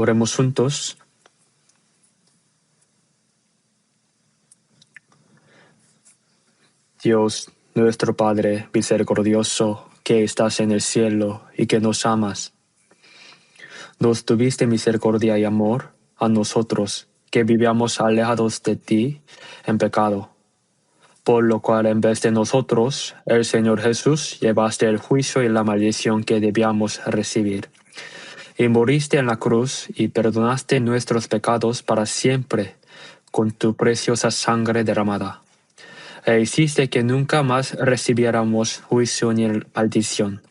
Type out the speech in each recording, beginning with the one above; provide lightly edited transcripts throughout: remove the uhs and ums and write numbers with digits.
Oremos juntos. Dios, nuestro Padre misericordioso, que estás en el cielo y que nos amas, nos tuviste misericordia y amor a nosotros, que vivíamos alejados de ti en pecado. Por lo cual, en vez de nosotros, el Señor Jesús, llevaste el juicio y la maldición que debíamos recibir. Y moriste en la cruz y perdonaste nuestros pecados para siempre con tu preciosa sangre derramada. E hiciste que nunca más recibiéramos juicio ni maldición.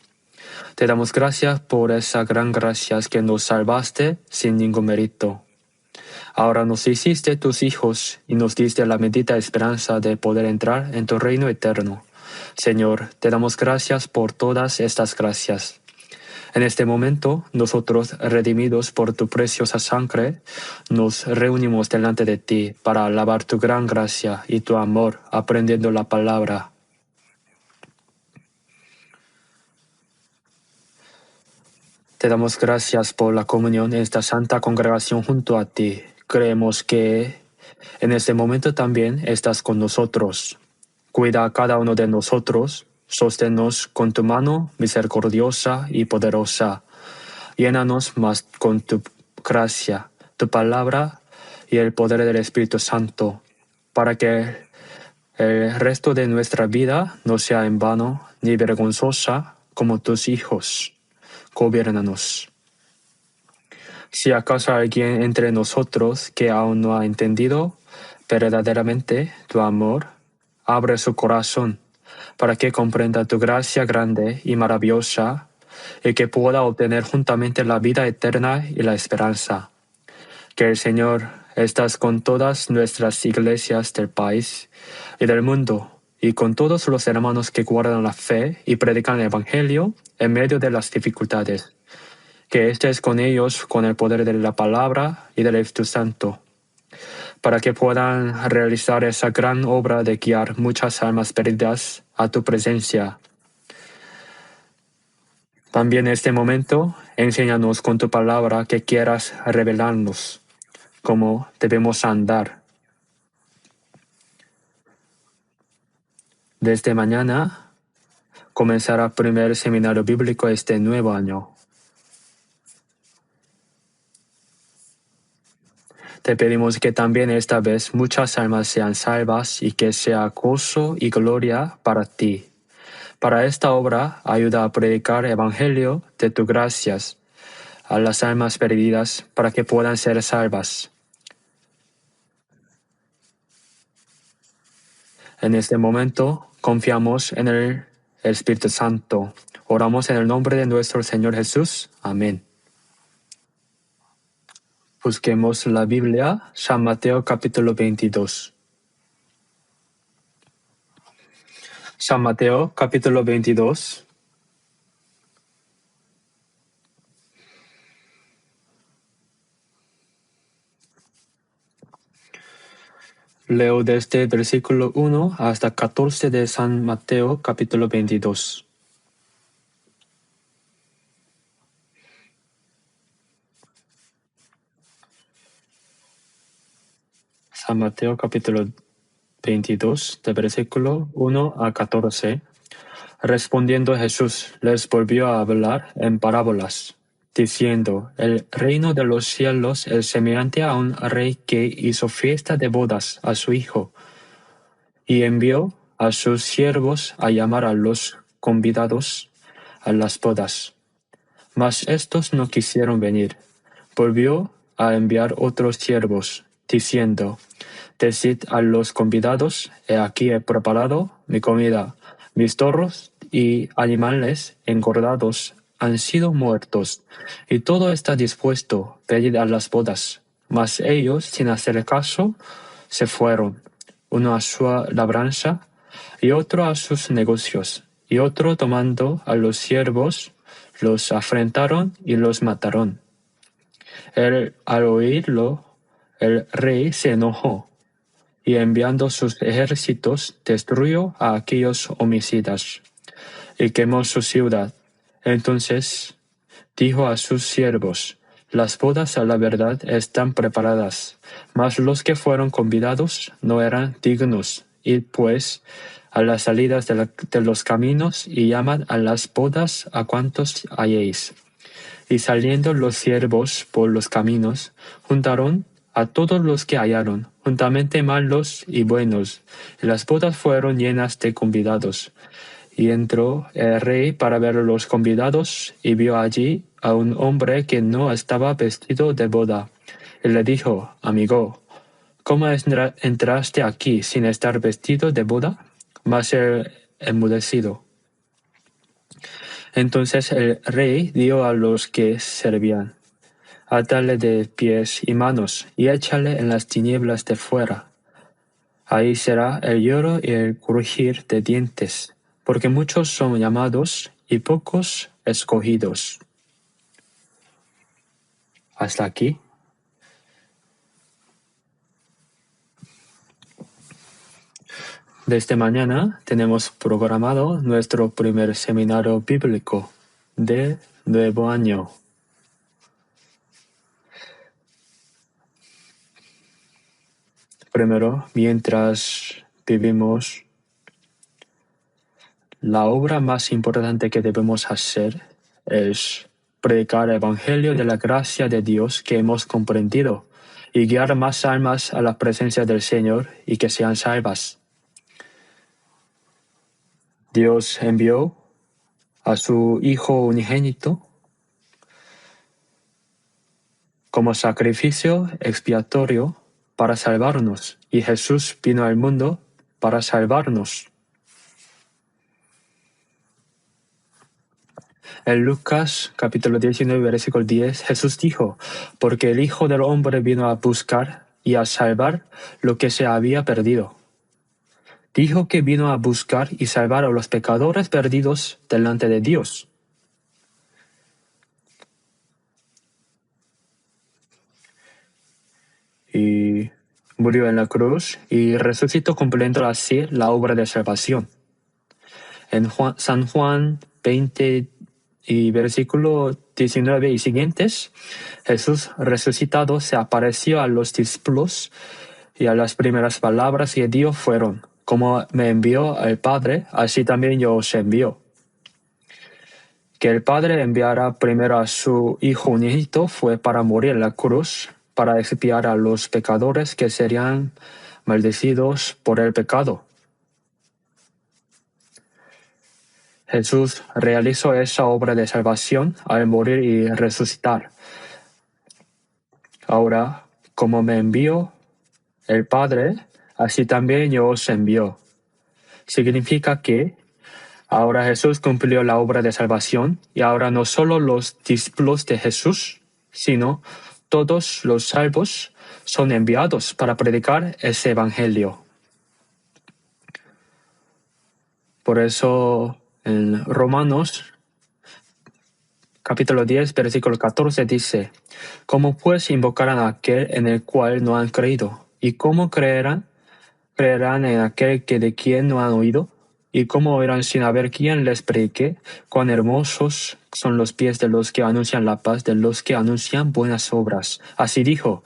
Te damos gracias por esa gran gracia que nos salvaste sin ningún mérito. Ahora nos hiciste tus hijos y nos diste la bendita esperanza de poder entrar en tu reino eterno. Señor, te damos gracias por todas estas gracias. En este momento, nosotros, redimidos por tu preciosa sangre, nos reunimos delante de ti para alabar tu gran gracia y tu amor, aprendiendo la palabra. Te damos gracias por la comunión en esta santa congregación junto a ti. Creemos que en este momento también estás con nosotros. Cuida a cada uno de nosotros, sosténnos con tu mano misericordiosa y poderosa. Llénanos más con tu gracia, tu palabra y el poder del Espíritu Santo, para que el resto de nuestra vida no sea en vano ni vergonzosa como tus hijos. Gobiérnanos. Si acaso alguien entre nosotros que aún no ha entendido verdaderamente tu amor, abre su corazón para que comprenda tu gracia grande y maravillosa y que pueda obtener juntamente la vida eterna y la esperanza. Que el Señor estás con todas nuestras iglesias del país y del mundo y con todos los hermanos que guardan la fe y predican el Evangelio en medio de las dificultades. Que estés con ellos con el poder de la palabra y del Espíritu Santo, para que puedan realizar esa gran obra de guiar muchas almas perdidas a tu presencia. También en este momento, enséñanos con tu palabra que quieras revelarnos cómo debemos andar. Desde mañana comenzará el primer seminario bíblico este nuevo año. Te pedimos que también esta vez muchas almas sean salvas y que sea gozo y gloria para ti. Para esta obra, ayuda a predicar el Evangelio de tus gracias a las almas perdidas para que puedan ser salvas. En este momento, confiamos en el Espíritu Santo. Oramos en el nombre de nuestro Señor Jesús. Amén. Busquemos la Biblia, San Mateo capítulo 22. San Mateo capítulo 22. Leo desde el versículo 1 hasta 14 de San Mateo capítulo 22. San Mateo capítulo 22, de versículo 1 a 14. Respondiendo Jesús, les volvió a hablar en parábolas, diciendo: El reino de los cielos es semejante a un rey que hizo fiesta de bodas a su hijo, y envió a sus siervos a llamar a los convidados a las bodas. Mas estos no quisieron venir. Volvió a enviar otros siervos, diciendo: Decid a los convidados: He aquí he preparado mi comida. Mis toros y animales engordados han sido muertos, y todo está dispuesto. Venid a las bodas. Mas ellos, sin hacer caso, se fueron, uno a su labranza y otro a sus negocios. Y otro, tomando a los siervos, los afrentaron y los mataron. Al oírlo, el rey se enojó, y enviando sus ejércitos, destruyó a aquellos homicidas, y quemó su ciudad. Entonces dijo a sus siervos: Las bodas a la verdad están preparadas, mas los que fueron convidados no eran dignos. Id pues a las salidas de los caminos y llamad a las bodas a cuantos halléis. Y saliendo los siervos por los caminos, juntaron a todos los que hallaron, juntamente malos y buenos, y las bodas fueron llenas de convidados. Y entró el rey para ver a los convidados, y vio allí a un hombre que no estaba vestido de boda. Y le dijo: Amigo, ¿cómo entraste aquí sin estar vestido de boda? Mas él enmudecido. Entonces el rey dijo a los que servían: Atale de pies y manos, y échale en las tinieblas de fuera. Ahí será el lloro y el crujir de dientes, porque muchos son llamados y pocos escogidos. Hasta aquí. Desde mañana tenemos programado nuestro primer seminario bíblico de nuevo año. Primero, mientras vivimos, la obra más importante que debemos hacer es predicar el Evangelio de la gracia de Dios que hemos comprendido y guiar más almas a la presencia del Señor y que sean salvas. Dios envió a su Hijo unigénito como sacrificio expiatorio para salvarnos, y Jesús vino al mundo para salvarnos. En Lucas capítulo 19, versículo 10, Jesús dijo: Porque el Hijo del Hombre vino a buscar y a salvar lo que se había perdido. Dijo que vino a buscar y salvar a los pecadores perdidos delante de Dios. Y murió en la cruz y resucitó cumpliendo así la obra de salvación. En San Juan 20 y versículo 19 y siguientes, Jesús resucitado se apareció a los discípulos y a las primeras palabras que dio fueron: Como me envió el Padre, así también yo os envío. Que el Padre enviara primero a su Hijo unigénito fue para morir en la cruz, para expiar a los pecadores que serían maldecidos por el pecado. Jesús realizó esa obra de salvación al morir y resucitar. Ahora, como me envió el Padre, así también yo os envío. Significa que ahora Jesús cumplió la obra de salvación y ahora no solo los discípulos de Jesús, sino todos los salvos son enviados para predicar ese evangelio. Por eso en Romanos capítulo 10, versículo 14 dice: ¿Cómo pues invocarán a aquel en el cual no han creído? ¿Y cómo creerán en aquel de quien no han oído? ¿Y cómo oirán sin haber quien les predique? Cuán hermosos son los pies de los que anuncian la paz, de los que anuncian buenas obras. Así dijo: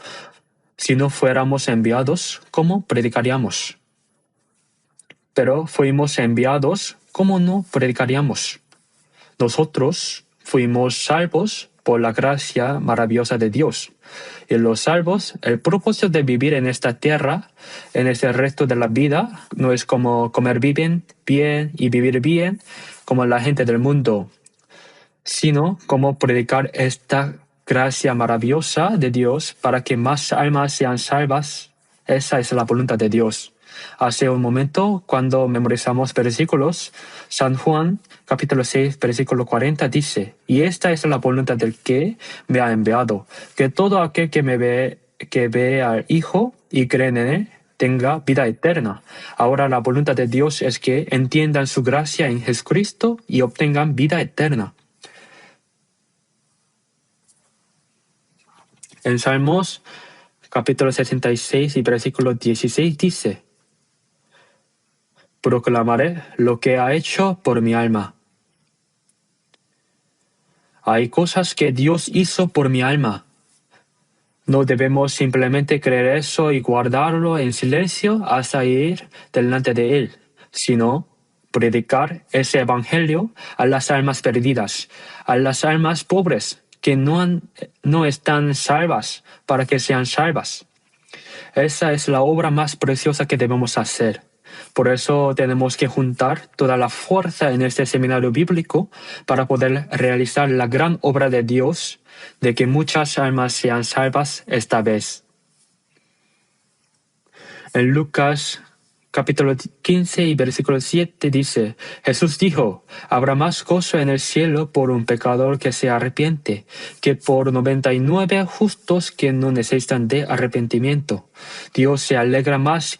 si no fuéramos enviados, ¿cómo predicaríamos? Pero fuimos enviados, ¿cómo no predicaríamos? Nosotros fuimos salvos por la gracia maravillosa de Dios. Y los salvos, el propósito de vivir en esta tierra, en este resto de la vida, no es como comer bien y vivir bien, como la gente del mundo, sino como predicar esta gracia maravillosa de Dios para que más almas sean salvas. Esa es la voluntad de Dios. Hace un momento, cuando memorizamos versículos, San Juan, capítulo 6, versículo 40, dice: Y esta es la voluntad del que me ha enviado, que todo aquel que ve al Hijo y cree en él, tenga vida eterna. Ahora la voluntad de Dios es que entiendan su gracia en Jesucristo y obtengan vida eterna. En Salmos, capítulo 66 y versículo 16 dice: Proclamaré lo que ha hecho por mi alma. Hay cosas que Dios hizo por mi alma. No debemos simplemente creer eso y guardarlo en silencio hasta ir delante de Él, sino predicar ese evangelio a las almas perdidas, a las almas pobres que no están salvas, para que sean salvas. Esa es la obra más preciosa que debemos hacer. Por eso tenemos que juntar toda la fuerza en este seminario bíblico para poder realizar la gran obra de Dios de que muchas almas sean salvas esta vez. En Lucas capítulo 15 y versículo 7 dice, Jesús dijo, habrá más gozo en el cielo por un pecador que se arrepiente, que por 99 justos que no necesitan de arrepentimiento. Dios se alegra más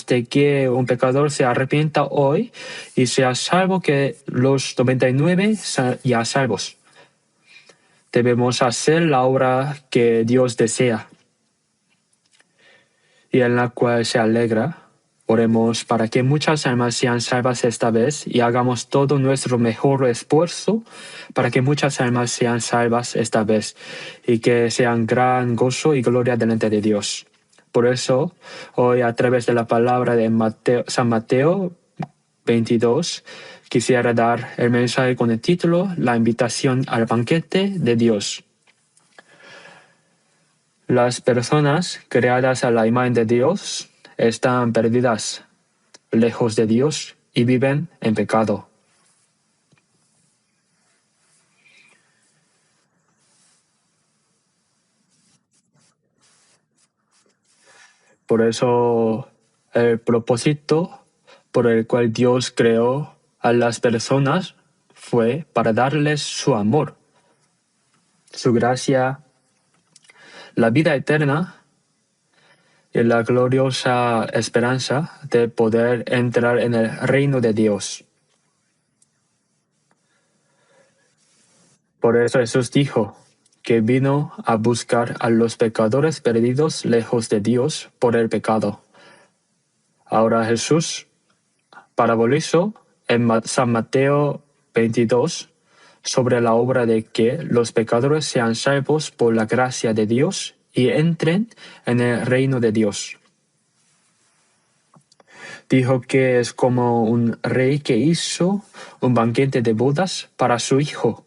de que un pecador se arrepienta hoy y sea salvo que los 99 ya salvos. Debemos hacer la obra que Dios desea y en la cual se alegra. Oremos para que muchas almas sean salvas esta vez y hagamos todo nuestro mejor esfuerzo para que muchas almas sean salvas esta vez y que sean gran gozo y gloria delante de Dios. Por eso, hoy a través de la palabra de San Mateo 22, quisiera dar el mensaje con el título La invitación al banquete de Dios. Las personas creadas a la imagen de Dios están perdidas, lejos de Dios y viven en pecado. Por eso el propósito por el cual Dios creó a las personas fue para darles su amor, su gracia, la vida eterna y la gloriosa esperanza de poder entrar en el reino de Dios. Por eso Jesús dijo que vino a buscar a los pecadores perdidos lejos de Dios por el pecado. Ahora Jesús parabolizó en San Mateo 22 sobre la obra de que los pecadores sean salvos por la gracia de Dios y entren en el reino de Dios. Dijo que es como un rey que hizo un banquete de bodas para su hijo.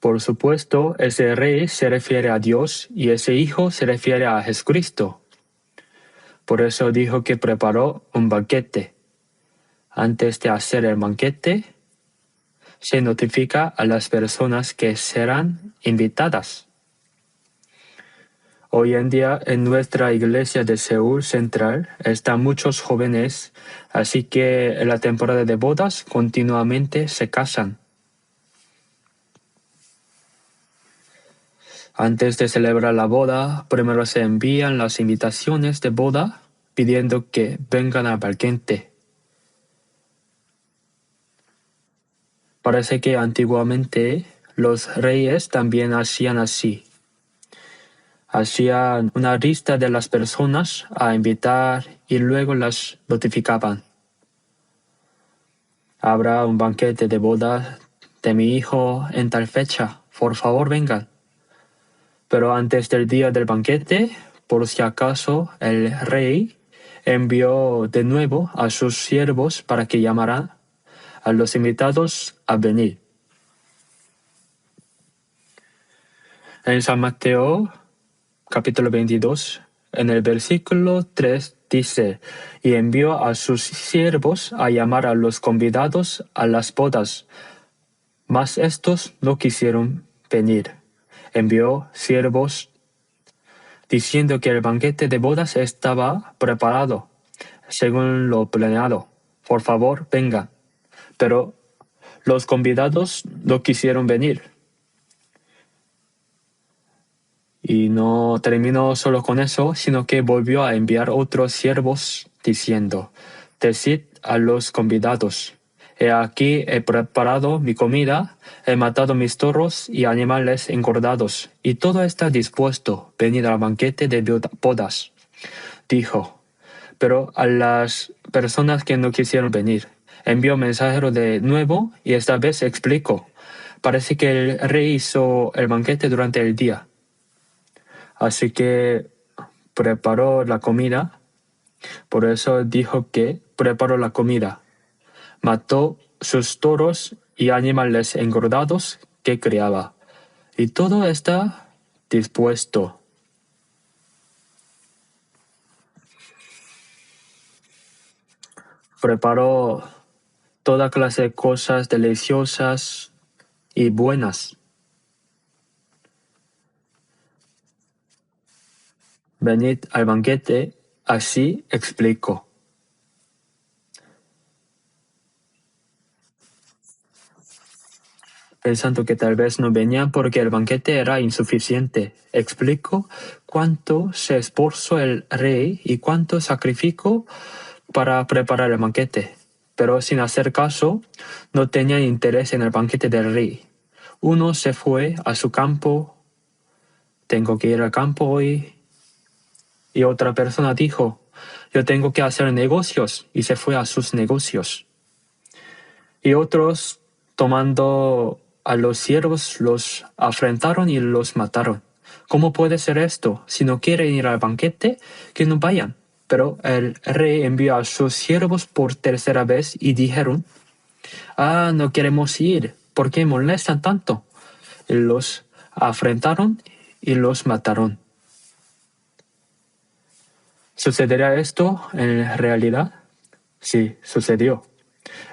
Por supuesto, ese rey se refiere a Dios y ese hijo se refiere a Jesucristo. Por eso dijo que preparó un banquete. Antes de hacer el banquete, se notifica a las personas que serán invitadas. Hoy en día en nuestra iglesia de Seúl Central están muchos jóvenes, así que en la temporada de bodas continuamente se casan. Antes de celebrar la boda, primero se envían las invitaciones de boda pidiendo que vengan al banquete. Parece que antiguamente los reyes también hacían así. Hacían una lista de las personas a invitar y luego las notificaban. Habrá un banquete de boda de mi hijo en tal fecha, por favor vengan. Pero antes del día del banquete, por si acaso, el rey envió de nuevo a sus siervos para que llamaran a los invitados a venir. En San Mateo, capítulo 22, en el versículo 3 dice, y envió a sus siervos a llamar a los convidados a las bodas, mas estos no quisieron venir. Envió siervos diciendo que el banquete de bodas estaba preparado, según lo planeado. Por favor, vengan. Pero los convidados no quisieron venir. Y no terminó solo con eso, sino que volvió a enviar otros siervos diciendo, decid a los convidados, he aquí he preparado mi comida, he matado mis toros y animales engordados, y todo está dispuesto, venid al banquete de bodas. Dijo, pero a las personas que no quisieron venir, envió mensajero de nuevo y esta vez explicó, Parece que el rey hizo el banquete durante el día. Así que preparó la comida. Por eso dijo que preparó la comida. Mató sus toros y animales engordados que criaba. Y todo está dispuesto. Preparó toda clase de cosas deliciosas y buenas. Venid al banquete, así explicó. Pensando que tal vez no venían porque el banquete era insuficiente. Explicó cuánto se esforzó el rey y cuánto sacrificó para preparar el banquete. Pero sin hacer caso, no tenían interés en el banquete del rey. Uno se fue a su campo. Tengo que ir al campo hoy. Y otra persona dijo, yo tengo que hacer negocios, y se fue a sus negocios. Y otros, tomando a los siervos, los afrentaron y los mataron. ¿Cómo puede ser esto? Si no quieren ir al banquete, que no vayan. Pero el rey envió a sus siervos por tercera vez y dijeron, no queremos ir. ¿Por qué molestan tanto? Y los afrentaron y los mataron. ¿Sucederá esto en realidad? Sí, sucedió.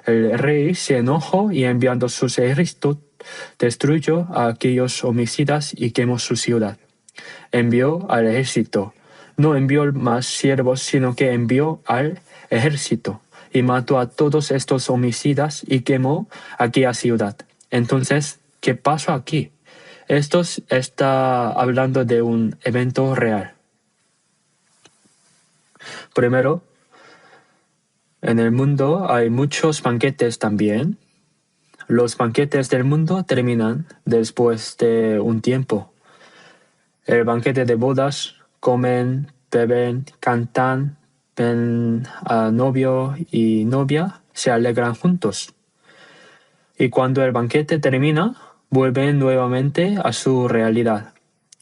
El rey se enojó y enviando sus ejércitos destruyó a aquellos homicidas y quemó su ciudad. Envió al ejército. No envió más siervos, sino que envió al ejército y mató a todos estos homicidas y quemó aquella ciudad. Entonces, ¿qué pasó aquí? Esto está hablando de un evento real. Primero, en el mundo hay muchos banquetes también. Los banquetes del mundo terminan después de un tiempo. El banquete de bodas, comen, beben, cantan, ven a novio y novia, se alegran juntos. Y cuando el banquete termina, vuelven nuevamente a su realidad,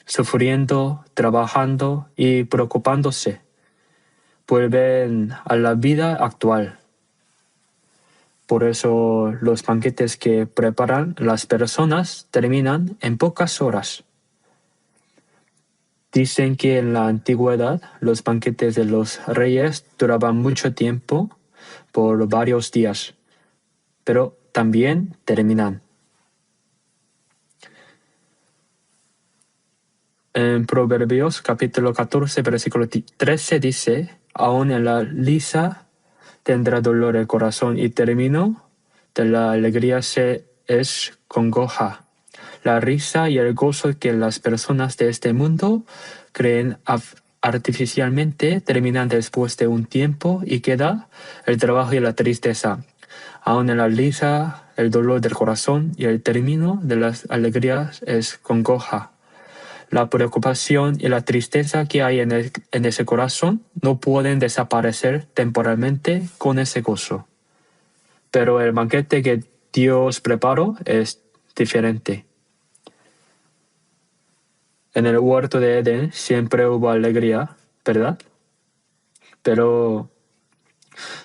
sufriendo, trabajando y preocupándose. Vuelven a la vida actual. Por eso los banquetes que preparan las personas terminan en pocas horas. Dicen que en la antigüedad los banquetes de los reyes duraban mucho tiempo, por varios días, pero también terminan. En Proverbios capítulo 14, versículo 13 dice, aún en la lisa tendrá dolor el corazón y término de la alegría es congoja. La risa y el gozo que las personas de este mundo creen artificialmente terminan después de un tiempo y queda el trabajo y la tristeza. Aún en la lisa, el dolor del corazón y el término de las alegrías es congoja. La preocupación y la tristeza que hay en ese corazón no pueden desaparecer temporalmente con ese gozo. Pero el banquete que Dios preparó es diferente. En el huerto de Edén siempre hubo alegría, ¿verdad? Pero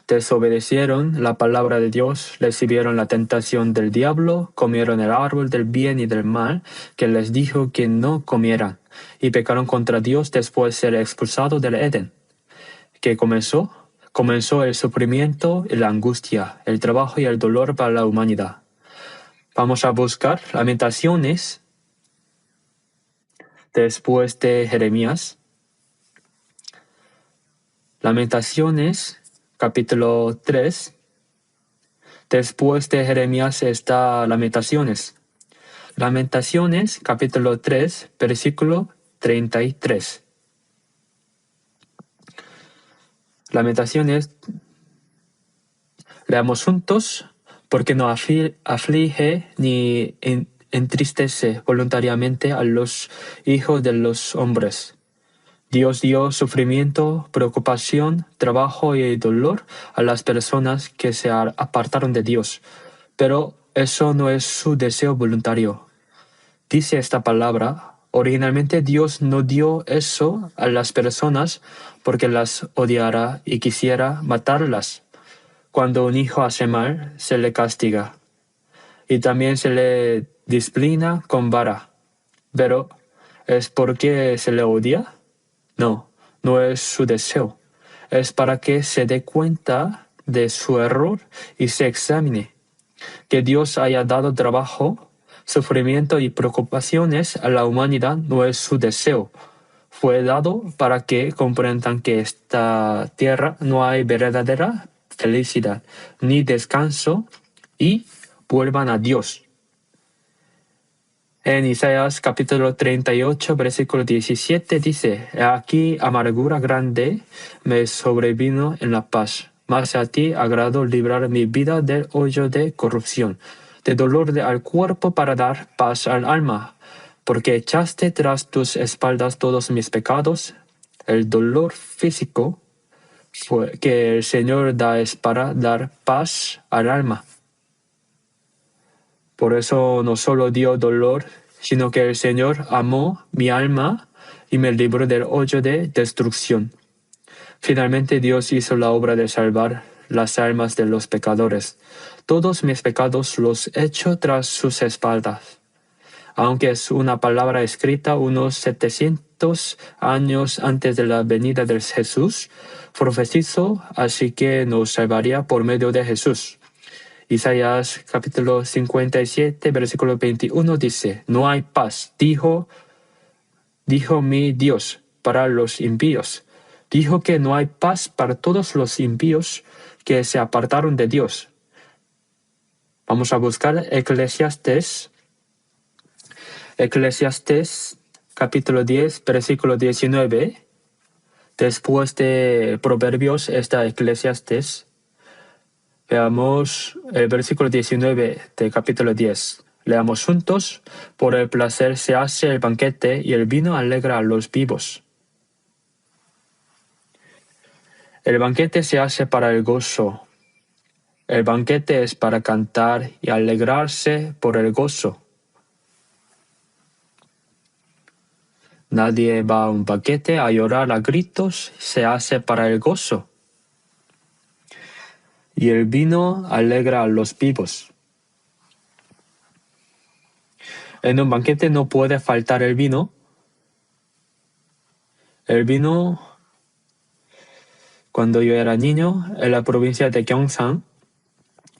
desobedecieron la palabra de Dios, recibieron la tentación del diablo, comieron el árbol del bien y del mal, que les dijo que no comieran, y pecaron contra Dios después de ser expulsados del Edén. ¿Qué comenzó? Comenzó el sufrimiento y la angustia, el trabajo y el dolor para la humanidad. Vamos a buscar Lamentaciones después de Jeremías. Lamentaciones, capítulo 3. Después de Jeremías está Lamentaciones. Lamentaciones, capítulo 3, versículo 33. Lamentaciones, leamos juntos, porque no aflige ni entristece voluntariamente a los hijos de los hombres. Dios dio sufrimiento, preocupación, trabajo y dolor a las personas que se apartaron de Dios. Pero eso no es su deseo voluntario. Dice esta palabra, originalmente Dios no dio eso a las personas porque las odiara y quisiera matarlas. Cuando un hijo hace mal, se le castiga y también se le disciplina con vara. Pero, ¿es porque se le odia? No, no es su deseo. Es para que se dé cuenta de su error y se examine. Que Dios haya dado trabajo, sufrimiento y preocupaciones a la humanidad no es su deseo. Fue dado para que comprendan que esta tierra no hay verdadera felicidad ni descanso y vuelvan a Dios. En Isaías capítulo 38, versículo 17 dice, aquí amargura grande me sobrevino en la paz, mas a ti agrado librar mi vida del hoyo de corrupción, de dolor al cuerpo para dar paz al alma, porque echaste tras tus espaldas todos mis pecados, el dolor físico que el Señor da es para dar paz al alma. Por eso no solo dio dolor, sino que el Señor amó mi alma y me libró del hoyo de destrucción. Finalmente Dios hizo la obra de salvar las almas de los pecadores. Todos mis pecados los echó tras sus espaldas. Aunque es una palabra escrita unos 700 años antes de la venida de Jesús, profetizó así que nos salvaría por medio de Jesús. Isaías capítulo 57, versículo 21 dice, no hay paz, dijo mi Dios, para los impíos. Dijo que no hay paz para todos los impíos que se apartaron de Dios. Vamos a buscar Eclesiastés capítulo 10, versículo 19. Después de Proverbios está Eclesiastés. Veamos el versículo 19 del capítulo 10. Leamos juntos. Por el placer se hace el banquete y el vino alegra a los vivos. El banquete se hace para el gozo. El banquete es para cantar y alegrarse por el gozo. Nadie va a un banquete a llorar a gritos, se hace para el gozo. Y el vino alegra a los vivos. En un banquete no puede faltar el vino. El vino, cuando yo era niño, en la provincia de Gyeongsang,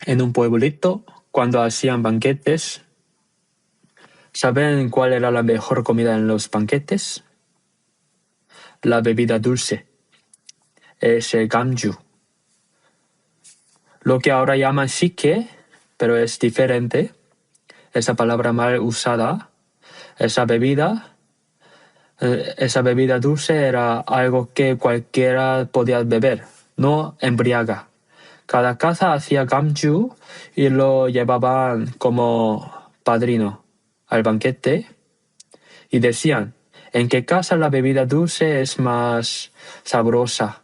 en un pueblito, cuando hacían banquetes, ¿saben cuál era la mejor comida en los banquetes? La bebida dulce. Es el gamju. Lo que ahora llaman sike, pero es diferente. Esa palabra mal usada. Esa bebida dulce era algo que cualquiera podía beber, no embriaga. Cada casa hacía gamju y lo llevaban como padrino al banquete y decían, ¿en qué casa la bebida dulce es más sabrosa?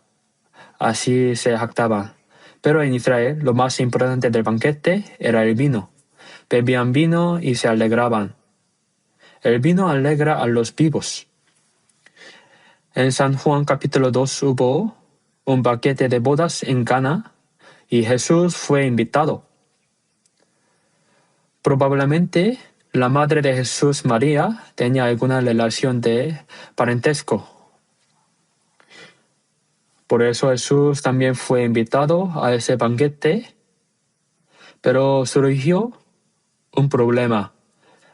Así se jactaban. Pero en Israel lo más importante del banquete era el vino. Bebían vino y se alegraban. El vino alegra a los vivos. En San Juan capítulo 2 hubo un banquete de bodas en Cana y Jesús fue invitado. Probablemente la madre de Jesús, María, tenía alguna relación de parentesco. Por eso Jesús también fue invitado a ese banquete, pero surgió un problema.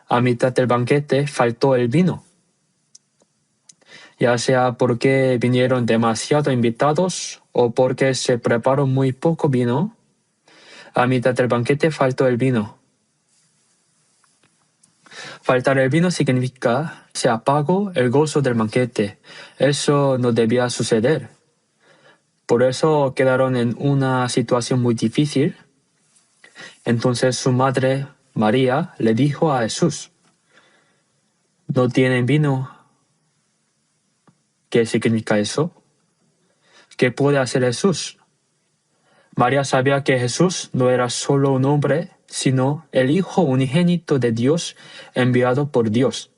A mitad del banquete faltó el vino. Ya sea porque vinieron demasiado invitados o porque se preparó muy poco vino, a mitad del banquete faltó el vino. Faltar el vino significa se apagó el gozo del banquete. Eso no debía suceder. Por eso quedaron en una situación muy difícil. Entonces su madre, María, le dijo a Jesús, ¿no tienen vino? ¿Qué significa eso? ¿Qué puede hacer Jesús? María sabía que Jesús no era solo un hombre, sino el Hijo unigénito de Dios enviado por Dios.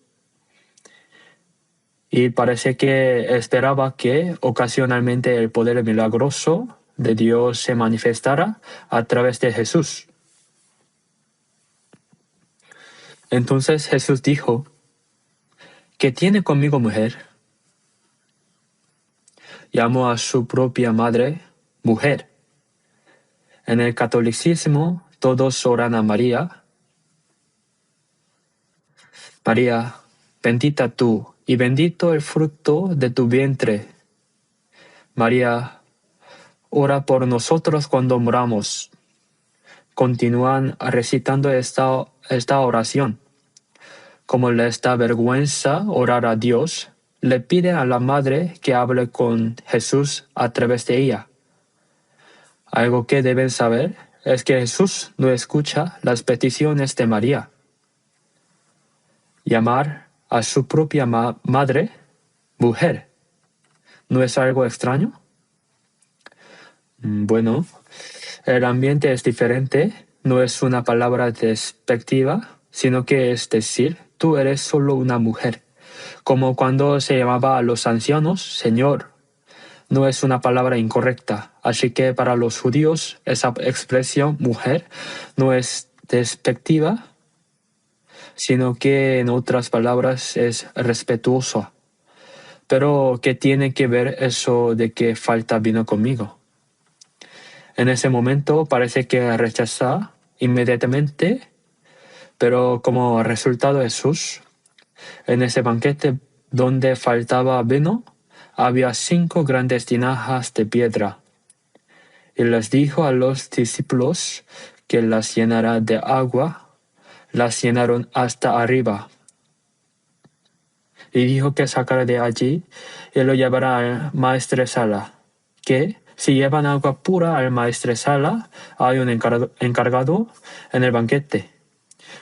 Y parece que esperaba que ocasionalmente el poder milagroso de Dios se manifestara a través de Jesús. Entonces Jesús dijo: ¿qué tiene conmigo, mujer? Llamó a su propia madre mujer. En el catolicismo todos oran a María: María, bendita tú y bendito el fruto de tu vientre. María, ora por nosotros cuando moramos. Continúan recitando esta oración. Como les da vergüenza orar a Dios, le pide a la madre que hable con Jesús a través de ella. Algo que deben saber es que Jesús no escucha las peticiones de María. Llamar a su propia madre mujer, ¿no es algo extraño? Bueno, el ambiente es diferente, no es una palabra despectiva, sino que es decir, tú eres solo una mujer. Como cuando se llamaba a los ancianos Señor. No es una palabra incorrecta, así que para los judíos esa expresión mujer no es despectiva, sino que en otras palabras es respetuosa. Pero ¿qué tiene que ver eso de que falta vino conmigo? En ese momento parece que rechaza inmediatamente, pero como resultado Jesús, en ese banquete donde faltaba vino, había 5 grandes tinajas de piedra. Y les dijo a los discípulos que las llenara de agua. Las llenaron hasta arriba. Y dijo que sacara de allí y lo llevara al maestresala, que si llevan agua pura al maestresala, hay un encargado en el banquete.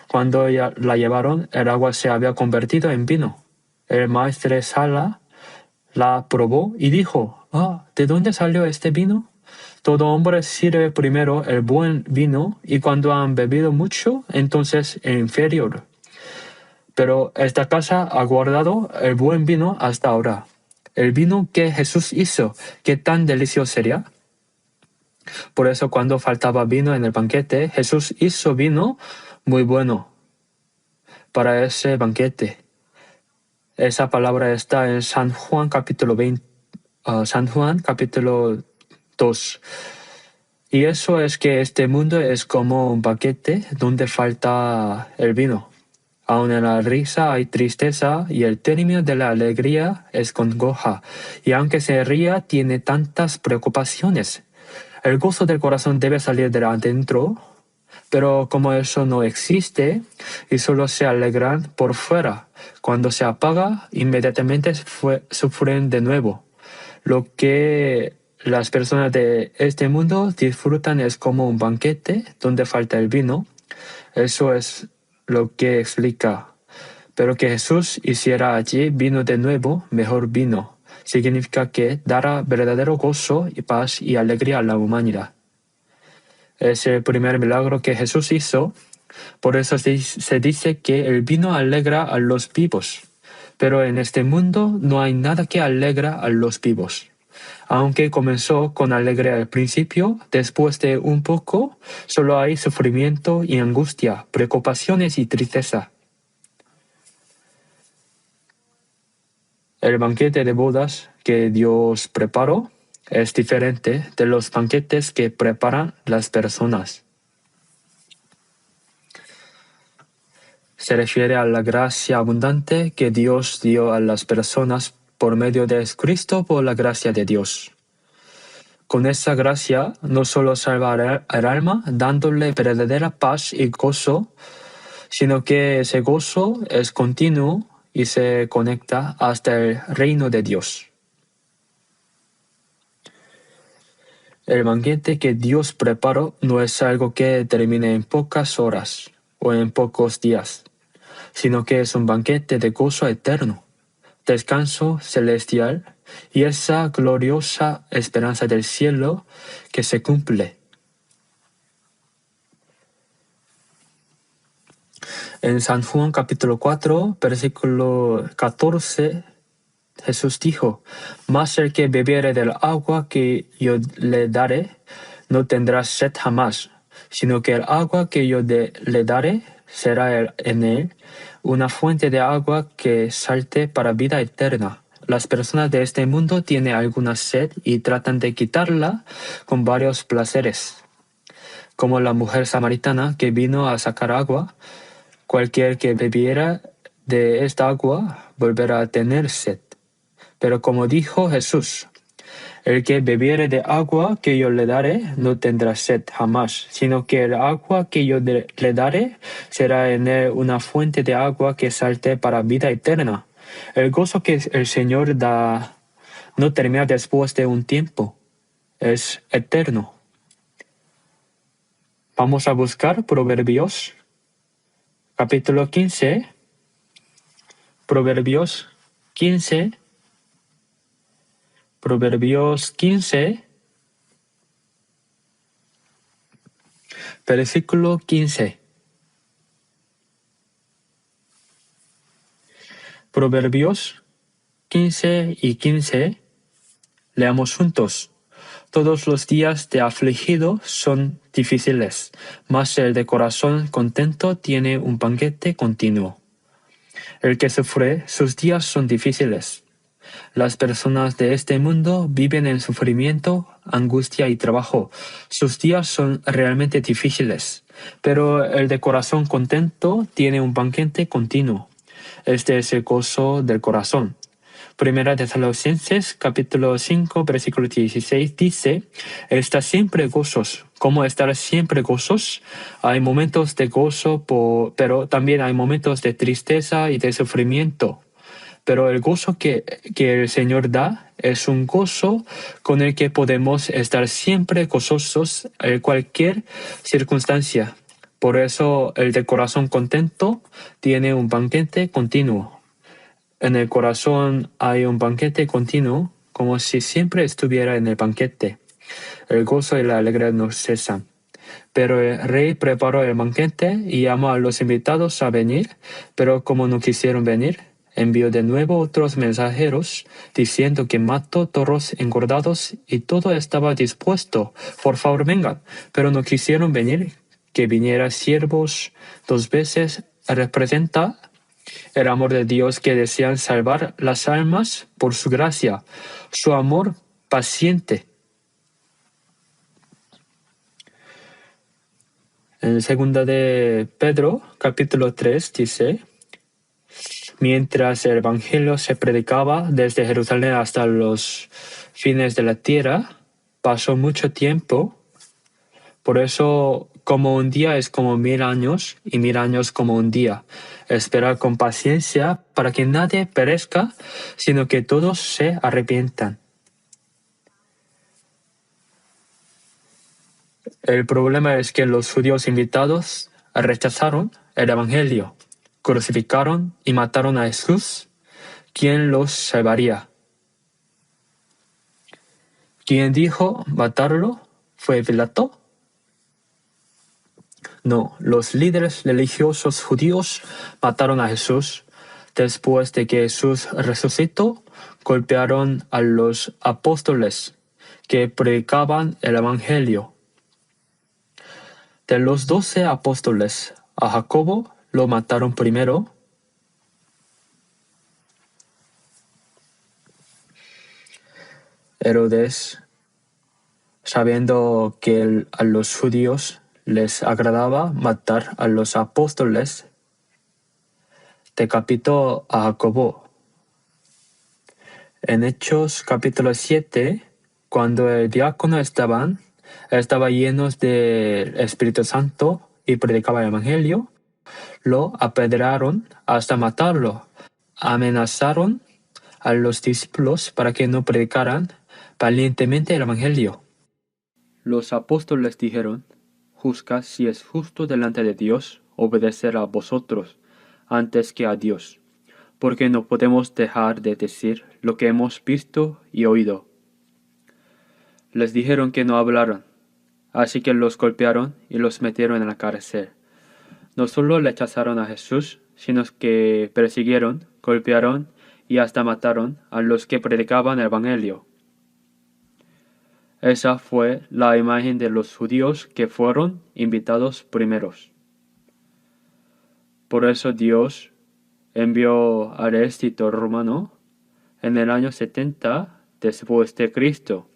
Cuando la llevaron, el agua se había convertido en vino. El maestresala la probó y dijo: ¿de dónde salió este vino? Todo hombre sirve primero el buen vino, y cuando han bebido mucho, entonces el inferior. Pero esta casa ha guardado el buen vino hasta ahora. El vino que Jesús hizo, ¿qué tan delicioso sería? Por eso cuando faltaba vino en el banquete, Jesús hizo vino muy bueno para ese banquete. Esa palabra está en San Juan capítulo 2. Y eso es que este mundo es como un banquete donde falta el vino. Aun en la risa hay tristeza, y el término de la alegría es congoja. Y aunque se ría, tiene tantas preocupaciones. El gozo del corazón debe salir de adentro, pero como eso no existe y solo se alegran por fuera, cuando se apaga, inmediatamente sufren de nuevo. Lo que las personas de este mundo disfrutan es como un banquete donde falta el vino. Eso es lo que explica. Pero que Jesús hiciera allí vino de nuevo, mejor vino, significa que dará verdadero gozo y paz y alegría a la humanidad. Es el primer milagro que Jesús hizo. Por eso se dice que el vino alegra a los vivos. Pero en este mundo no hay nada que alegra a los vivos. Aunque comenzó con alegría al principio, después de un poco, solo hay sufrimiento y angustia, preocupaciones y tristeza. El banquete de bodas que Dios preparó es diferente de los banquetes que preparan las personas. Se refiere a la gracia abundante que Dios dio a las personas por medio de Cristo, por la gracia de Dios. Con esa gracia no solo salva al alma, dándole verdadera paz y gozo, sino que ese gozo es continuo y se conecta hasta el reino de Dios. El banquete que Dios preparó no es algo que termine en pocas horas o en pocos días, sino que es un banquete de gozo eterno, descanso celestial y esa gloriosa esperanza del cielo que se cumple. En San Juan capítulo 4, versículo 14, Jesús dijo: Mas el que bebiere del agua que yo le daré, no tendrá sed jamás, sino que el agua que yo le daré será en él una fuente de agua que salte para vida eterna. Las personas de este mundo tienen alguna sed y tratan de quitarla con varios placeres, como la mujer samaritana que vino a sacar agua. Cualquier que bebiera de esta agua volverá a tener sed. Pero como dijo Jesús, el que bebiere de agua que yo le daré no tendrá sed jamás, sino que el agua que yo le daré será en él una fuente de agua que salte para vida eterna. El gozo que el Señor da no termina después de un tiempo, es eterno. Vamos a buscar Proverbios, capítulo 15, Proverbios 15, Proverbios 15, versículo 15. Proverbios 15 y 15. Leamos juntos. Todos los días de afligido son difíciles, mas el de corazón contento tiene un banquete continuo. El que sufre, sus días son difíciles. Las personas de este mundo viven en sufrimiento, angustia y trabajo. Sus días son realmente difíciles, pero el de corazón contento tiene un banquete continuo. Este es el gozo del corazón. Primera de Tesalonicenses, capítulo 5, versículo 16, dice: Está siempre gozos. ¿Cómo estar siempre gozos? Hay momentos de gozo, pero también hay momentos de tristeza y de sufrimiento. Pero el gozo que el Señor da es un gozo con el que podemos estar siempre gozosos en cualquier circunstancia. Por eso el de corazón contento tiene un banquete continuo. En el corazón hay un banquete continuo, como si siempre estuviera en el banquete. El gozo y la alegría no cesan. Pero el rey preparó el banquete y llamó a los invitados a venir, pero como no quisieron venir, envió de nuevo otros mensajeros, diciendo que mató toros engordados y todo estaba dispuesto. Por favor, vengan. Pero no quisieron venir. Que viniera siervos 2 veces representa el amor de Dios, que desean salvar las almas por su gracia, su amor paciente. En 2 de Pedro, capítulo 3, dice: Mientras el Evangelio se predicaba desde Jerusalén hasta los fines de la tierra, pasó mucho tiempo. Por eso, como un día es como 1000 años, y 1000 años como un día. Esperar con paciencia para que nadie perezca, sino que todos se arrepientan. El problema es que los judíos invitados rechazaron el Evangelio, crucificaron y mataron a Jesús. ¿Quién los salvaría? ¿Quién dijo matarlo? ¿Fue Pilato? No, los líderes religiosos judíos mataron a Jesús. Después de que Jesús resucitó, golpearon a los apóstoles que predicaban el Evangelio. De los 12 apóstoles, a Jacobo lo mataron primero. Herodes, sabiendo que a los judíos les agradaba matar a los apóstoles, decapitó a Jacobo. En Hechos capítulo 7, cuando el diácono estaba lleno del Espíritu Santo y predicaba el Evangelio, lo apedrearon hasta matarlo. Amenazaron a los discípulos para que no predicaran valientemente el Evangelio. Los apóstoles dijeron: Juzga si es justo delante de Dios obedecer a vosotros antes que a Dios, porque no podemos dejar de decir lo que hemos visto y oído. Les dijeron que no hablaran, así que los golpearon y los metieron en la cárcel. no solo rechazaron a Jesús, sino que persiguieron, golpearon y hasta mataron a los que predicaban el Evangelio. Esa fue la imagen de los judíos que fueron invitados primeros. Por eso Dios envió al ejército romano en el año 70 después de Cristo.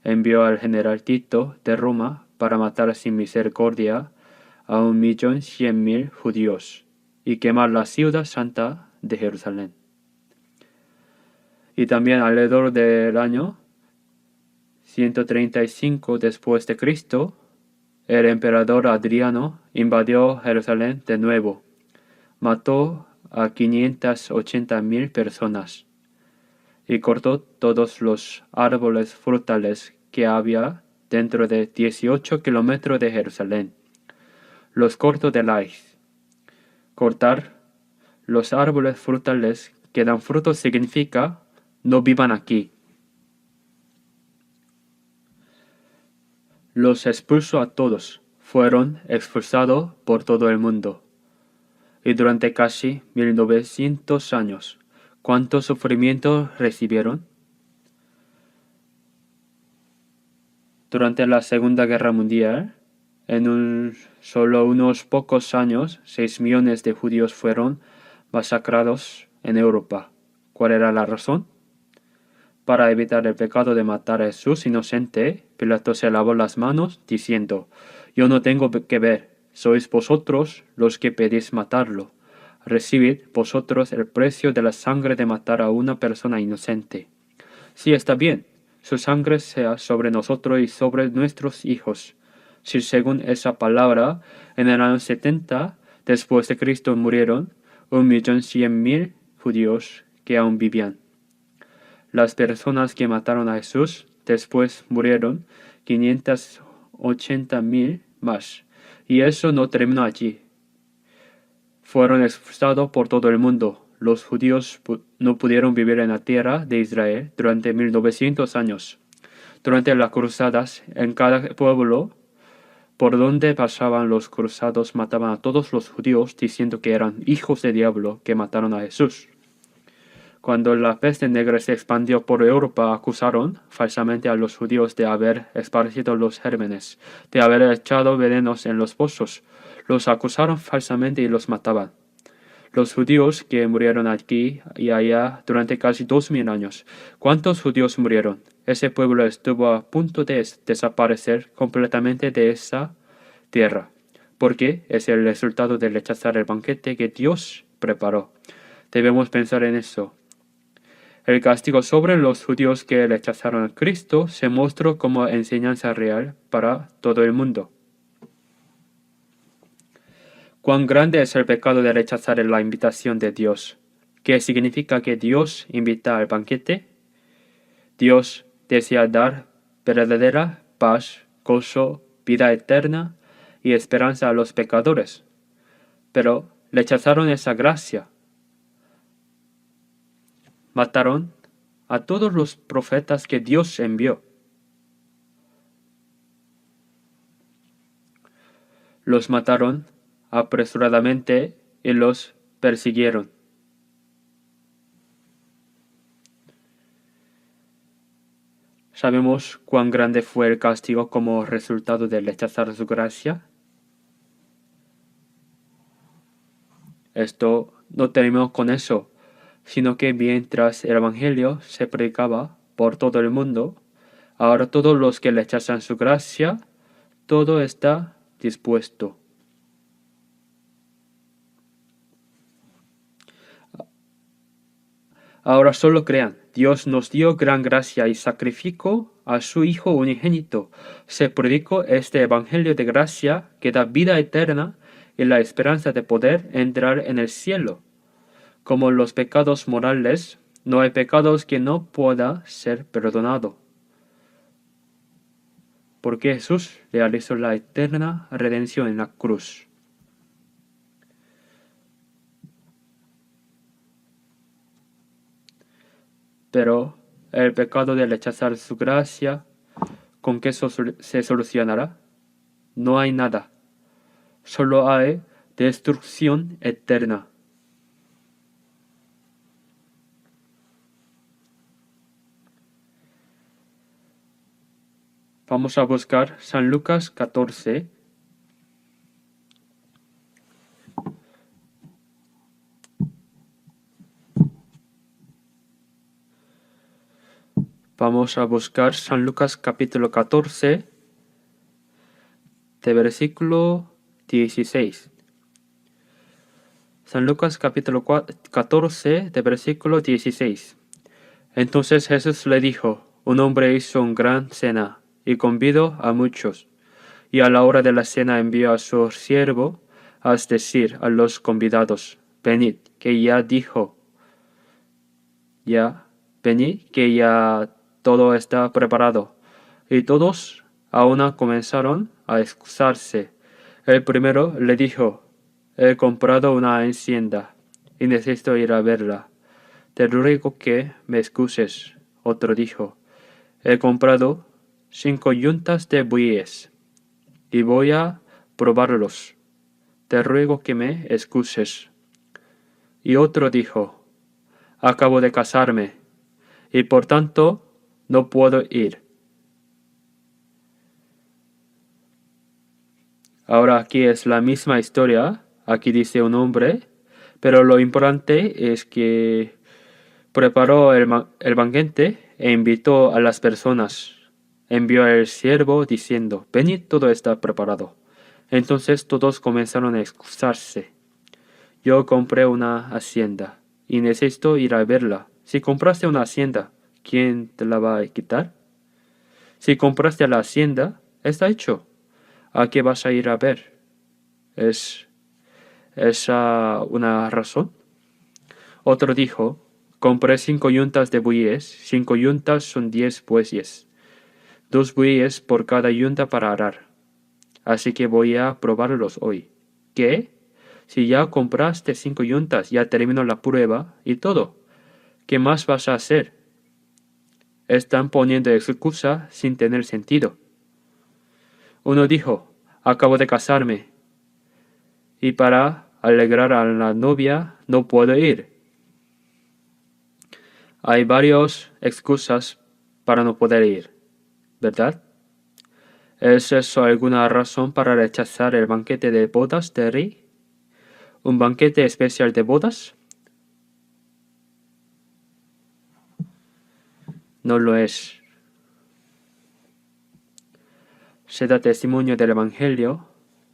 Envió al general Tito de Roma para matar sin misericordia a 1.100.000 judíos y quemar la ciudad santa de Jerusalén. Y también alrededor del año 135 después de Cristo, el emperador Adriano invadió Jerusalén de nuevo. Mató a 580.000 personas y cortó todos los árboles frutales que había dentro de 18 kilómetros de Jerusalén. Los cortó de raíz. Cortar los árboles frutales que dan frutos significa no vivan aquí. Los expulsó a todos. Fueron expulsados por todo el mundo. Y durante casi 1900 años, ¿cuánto sufrimiento recibieron? Durante la Segunda Guerra Mundial, en solo unos pocos años, 6 millones de judíos fueron masacrados en Europa. ¿Cuál era la razón? Para evitar el pecado de matar a Jesús inocente, Pilato se lavó las manos, diciendo: «Yo no tengo que ver, sois vosotros los que pedís matarlo. Recibid vosotros el precio de la sangre de matar a una persona inocente. Sí, está bien, su sangre sea sobre nosotros y sobre nuestros hijos». Si según esa palabra, en el año 70 después de Cristo murieron 1.100.000 judíos que aún vivían. Las personas que mataron a Jesús después murieron 580.000 más. Y eso no terminó allí. Fueron expulsados por todo el mundo. Los judíos no pudieron vivir en la tierra de Israel durante 1900 años. Durante las cruzadas, en cada pueblo por donde pasaban los cruzados mataban a todos los judíos diciendo que eran hijos de diablo que mataron a Jesús. Cuando la peste negra se expandió por Europa, acusaron falsamente a los judíos de haber esparcido los gérmenes, de haber echado venenos en los pozos. Los acusaron falsamente y los mataban. Los judíos que murieron aquí y allá durante casi 2000 años. ¿Cuántos judíos murieron? Ese pueblo estuvo a punto de desaparecer completamente de esa tierra, porque es el resultado de rechazar el banquete que Dios preparó. Debemos pensar en eso. El castigo sobre los judíos que rechazaron a Cristo se mostró como enseñanza real para todo el mundo. ¿Cuán grande es el pecado de rechazar la invitación de Dios? ¿Qué significa que Dios invita al banquete? Dios desea dar verdadera paz, gozo, vida eterna y esperanza a los pecadores. Pero rechazaron esa gracia. Mataron a todos los profetas que Dios envió. Los mataron apresuradamente y los persiguieron. ¿Sabemos cuán grande fue el castigo como resultado de rechazar su gracia? Esto no terminó con eso, sino que mientras el Evangelio se predicaba por todo el mundo, ahora todos los que rechazan su gracia, todo está dispuesto. Ahora solo crean. Dios nos dio gran gracia y sacrificó a su Hijo unigénito. Se predicó este Evangelio de gracia que da vida eterna y la esperanza de poder entrar en el cielo. Como los pecados morales, no hay pecados que no pueda ser perdonado. Porque Jesús realizó la eterna redención en la cruz. Pero el pecado de rechazar su gracia, ¿con qué se solucionará? No hay nada. Solo hay destrucción eterna. Vamos a buscar San Lucas 14. Vamos a buscar San Lucas capítulo 14, de versículo 16. San Lucas capítulo 14, de versículo 16. Entonces Jesús le dijo: un hombre hizo una gran cena y convidó a muchos. Y a la hora de la cena envió a su siervo a decir a los convidados: venid, que ya venid, que ya todo está preparado. Y todos a una comenzaron a excusarse. El primero le dijo: he comprado una hacienda y necesito ir a verla. Te ruego que me excuses. Otro dijo: he comprado 5 yuntas de bueyes y voy a probarlos. Te ruego que me excuses. Y otro dijo: acabo de casarme y por tanto no puedo ir. Ahora aquí es la misma historia. Aquí dice un hombre, pero lo importante es que preparó el banquete e invitó a las personas. Envió al siervo diciendo: venid, todo está preparado. Entonces todos comenzaron a excusarse. Yo compré una hacienda y necesito ir a verla. Si compraste una hacienda, ¿quién te la va a quitar? Si compraste la hacienda, está hecho. ¿A qué vas a ir a ver? ¿Es esa una razón? Otro dijo: compré 5 yuntas de bueyes. 5 yuntas son 10 bueyes. 2 bueyes por cada yunta para arar. Así que voy a probarlos hoy. ¿Qué? Si ya compraste 5 yuntas, ya terminó la prueba y todo. ¿Qué más vas a hacer? Están poniendo excusa sin tener sentido. Uno dijo: acabo de casarme y para alegrar a la novia no puedo ir. Hay varias excusas para no poder ir, ¿verdad? ¿Es eso alguna razón para rechazar el banquete de bodas de rey? ¿Un banquete especial de bodas? No lo es. Se da testimonio del Evangelio,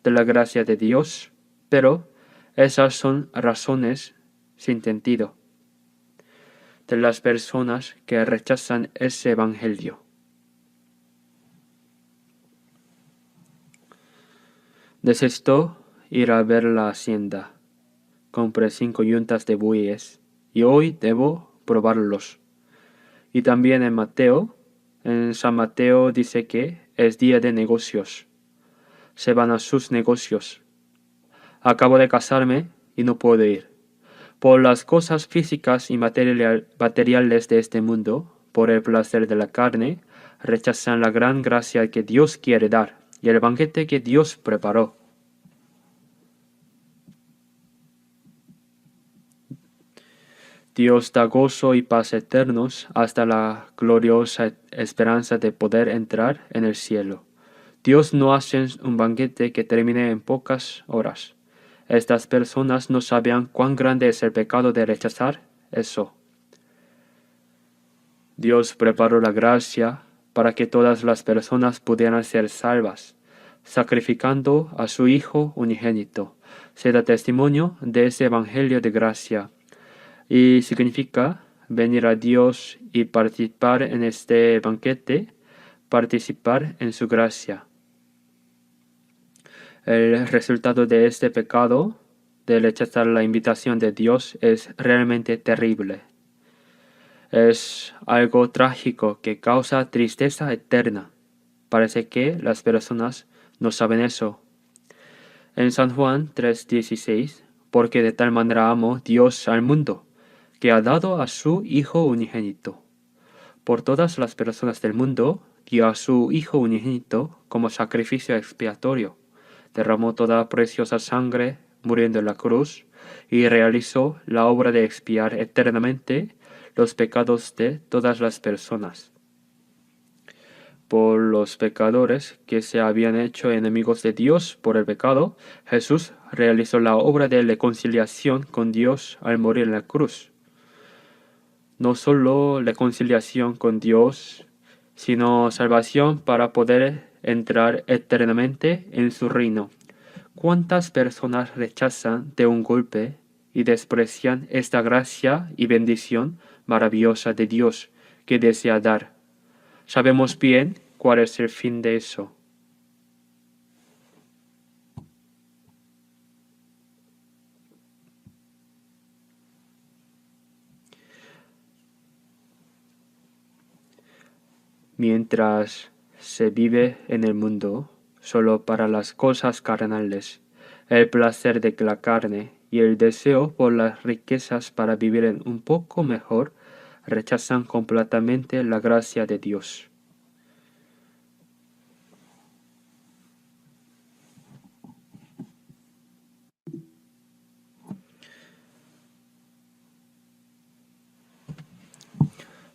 de la gracia de Dios, pero esas son razones sin sentido de las personas que rechazan ese Evangelio. Necesito ir a ver la hacienda. Compré 5 yuntas de bueyes y hoy debo probarlos. Y también en San Mateo dice que es día de negocios. Se van a sus negocios. Acabo de casarme y no puedo ir. Por las cosas físicas y materiales de este mundo, por el placer de la carne, rechazan la gran gracia que Dios quiere dar y el banquete que Dios preparó. Dios da gozo y paz eternos hasta la gloriosa esperanza de poder entrar en el cielo. Dios no hace un banquete que termine en pocas horas. Estas personas no sabían cuán grande es el pecado de rechazar eso. Dios preparó la gracia para que todas las personas pudieran ser salvas, sacrificando a su Hijo unigénito. Se da testimonio de ese Evangelio de gracia y significa venir a Dios y participar en este banquete, participar en su gracia. El resultado de este pecado, de rechazar la invitación de Dios, es realmente terrible. Es algo trágico que causa tristeza eterna. Parece que las personas no saben eso. En San Juan 3:16, porque de tal manera amó Dios al mundo, que ha dado a su Hijo unigénito. Por todas las personas del mundo, dio a su Hijo unigénito como sacrificio expiatorio. Derramó toda preciosa sangre muriendo en la cruz, y realizó la obra de expiar eternamente los pecados de todas las personas. Por los pecadores que se habían hecho enemigos de Dios por el pecado, Jesús realizó la obra de reconciliación con Dios al morir en la cruz. No solo reconciliación con Dios, sino salvación para poder entrar eternamente en su reino. ¿Cuántas personas rechazan de un golpe y desprecian esta gracia y bendición maravillosa de Dios que desea dar? Sabemos bien cuál es el fin de eso. Mientras se vive en el mundo solo para las cosas carnales, el placer de la carne y el deseo por las riquezas para vivir en un poco mejor, rechazan completamente la gracia de Dios.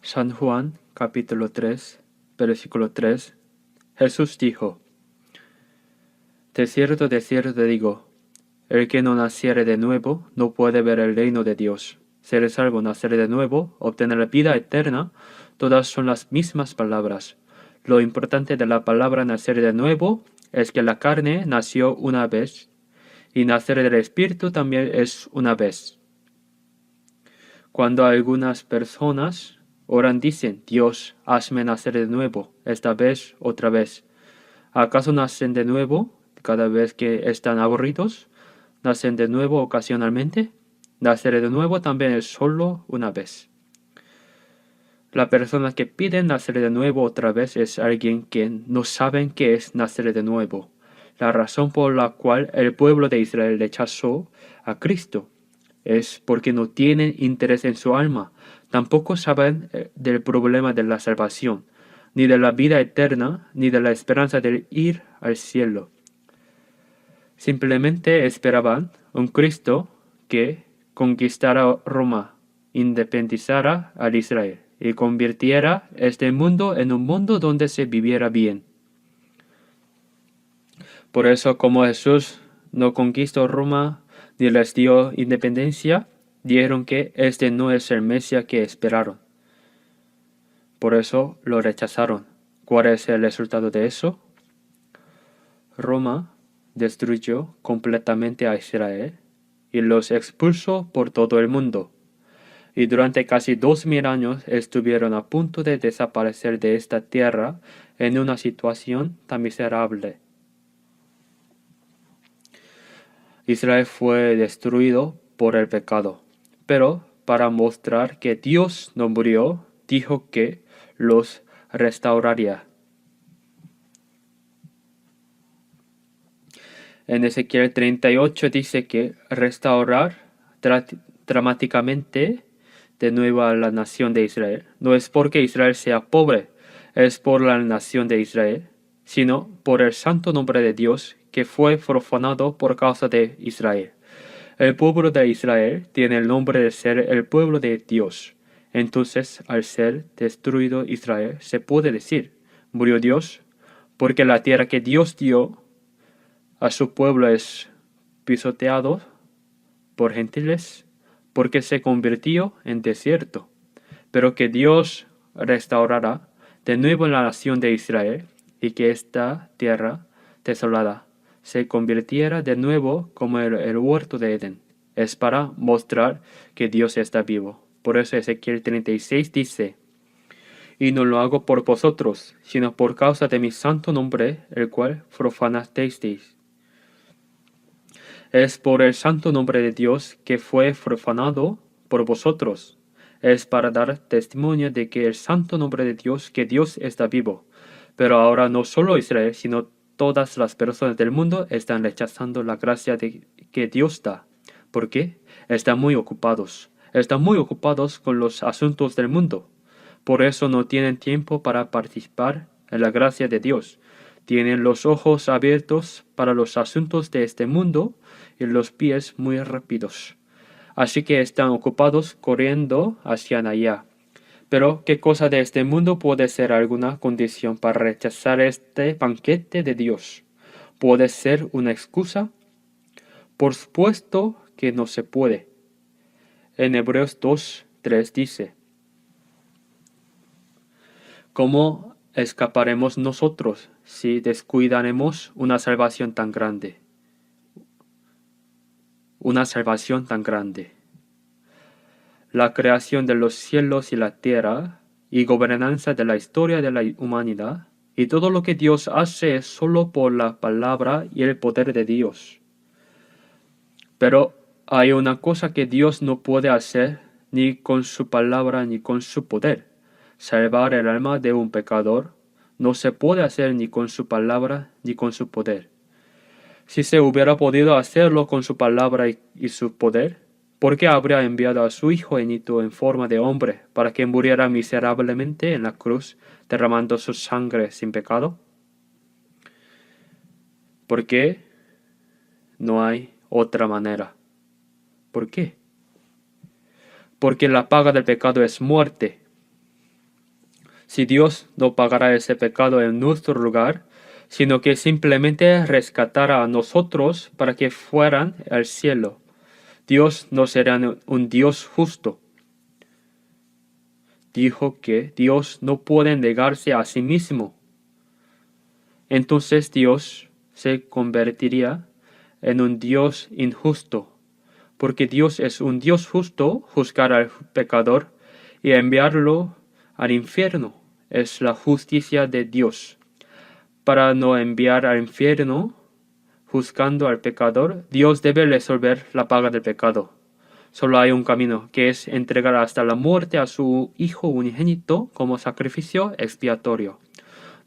San Juan, capítulo 3, versículo 3, Jesús dijo: de cierto te digo, el que no naciere de nuevo no puede ver el reino de Dios. Ser salvo, nacer de nuevo, obtener la vida eterna, todas son las mismas palabras. Lo importante de la palabra nacer de nuevo es que la carne nació una vez y nacer del Espíritu también es una vez. Cuando algunas personas oran dicen: Dios, hazme nacer de nuevo, esta vez, otra vez. ¿Acaso nacen de nuevo cada vez que están aburridos? ¿Nacen de nuevo ocasionalmente? Nacer de nuevo también es solo una vez. La persona que pide nacer de nuevo otra vez es alguien que no sabe qué es nacer de nuevo. La razón por la cual el pueblo de Israel rechazó a Cristo es porque no tienen interés en su alma. Tampoco saben del problema de la salvación, ni de la vida eterna, ni de la esperanza de ir al cielo. Simplemente esperaban un Cristo que conquistara Roma, independizara al Israel y convirtiera este mundo en un mundo donde se viviera bien. Por eso, como Jesús no conquistó Roma ni les dio independencia, dijeron que este no es el Mesías que esperaron. Por eso lo rechazaron. ¿Cuál es el resultado de eso? Roma destruyó completamente a Israel y los expulsó por todo el mundo. Y durante casi 2000 años estuvieron a punto de desaparecer de esta tierra en una situación tan miserable. Israel fue destruido por el pecado, pero para mostrar que Dios no murió, dijo que los restauraría. En Ezequiel 38 dice que restaurar dramáticamente de nuevo a la nación de Israel no es porque Israel sea pobre, es por la nación de Israel, sino por el santo nombre de Dios que fue profanado por causa de Israel. El pueblo de Israel tiene el nombre de ser el pueblo de Dios. Entonces, al ser destruido Israel, se puede decir: murió Dios, porque la tierra que Dios dio a su pueblo es pisoteado por gentiles, porque se convirtió en desierto, pero que Dios restaurará de nuevo la nación de Israel y que esta tierra desolada se convirtiera de nuevo como el huerto de Edén. Es para mostrar que Dios está vivo. Por eso Ezequiel 36 dice: y no lo hago por vosotros, sino por causa de mi santo nombre, el cual profanasteis. Es por el santo nombre de Dios que fue profanado por vosotros. Es para dar testimonio de que el santo nombre de Dios, que Dios está vivo. Pero ahora no solo Israel, sino todas las personas del mundo están rechazando la gracia que Dios da. ¿Por qué? Están muy ocupados. Están muy ocupados con los asuntos del mundo. Por eso no tienen tiempo para participar en la gracia de Dios. Tienen los ojos abiertos para los asuntos de este mundo y los pies muy rápidos. Así que están ocupados corriendo hacia allá. Pero, ¿qué cosa de este mundo puede ser alguna condición para rechazar este banquete de Dios? ¿Puede ser una excusa? Por supuesto que no se puede. En Hebreos 2:3 dice: ¿cómo escaparemos nosotros si descuidaremos una salvación tan grande? Una salvación tan grande. La creación de los cielos y la tierra y gobernanza de la historia de la humanidad y todo lo que Dios hace es solo por la palabra y el poder de Dios. Pero hay una cosa que Dios no puede hacer ni con su palabra ni con su poder. Salvar el alma de un pecador no se puede hacer ni con su palabra ni con su poder. Si se hubiera podido hacerlo con su palabra y su poder, ¿por qué habría enviado a su Hijo único en forma de hombre para que muriera miserablemente en la cruz, derramando su sangre sin pecado? ¿Por qué no hay otra manera? ¿Por qué? Porque la paga del pecado es muerte. Si Dios no pagara ese pecado en nuestro lugar, sino que simplemente rescatara a nosotros para que fueran al cielo, Dios no será un Dios justo. Dijo que Dios no puede negarse a sí mismo. Entonces Dios se convertiría en un Dios injusto, porque Dios es un Dios justo. Juzgar al pecador y enviarlo al infierno es la justicia de Dios. Para no enviar al infierno, juzgando al pecador, Dios debe resolver la paga del pecado. Solo hay un camino, que es entregar hasta la muerte a su Hijo unigénito como sacrificio expiatorio.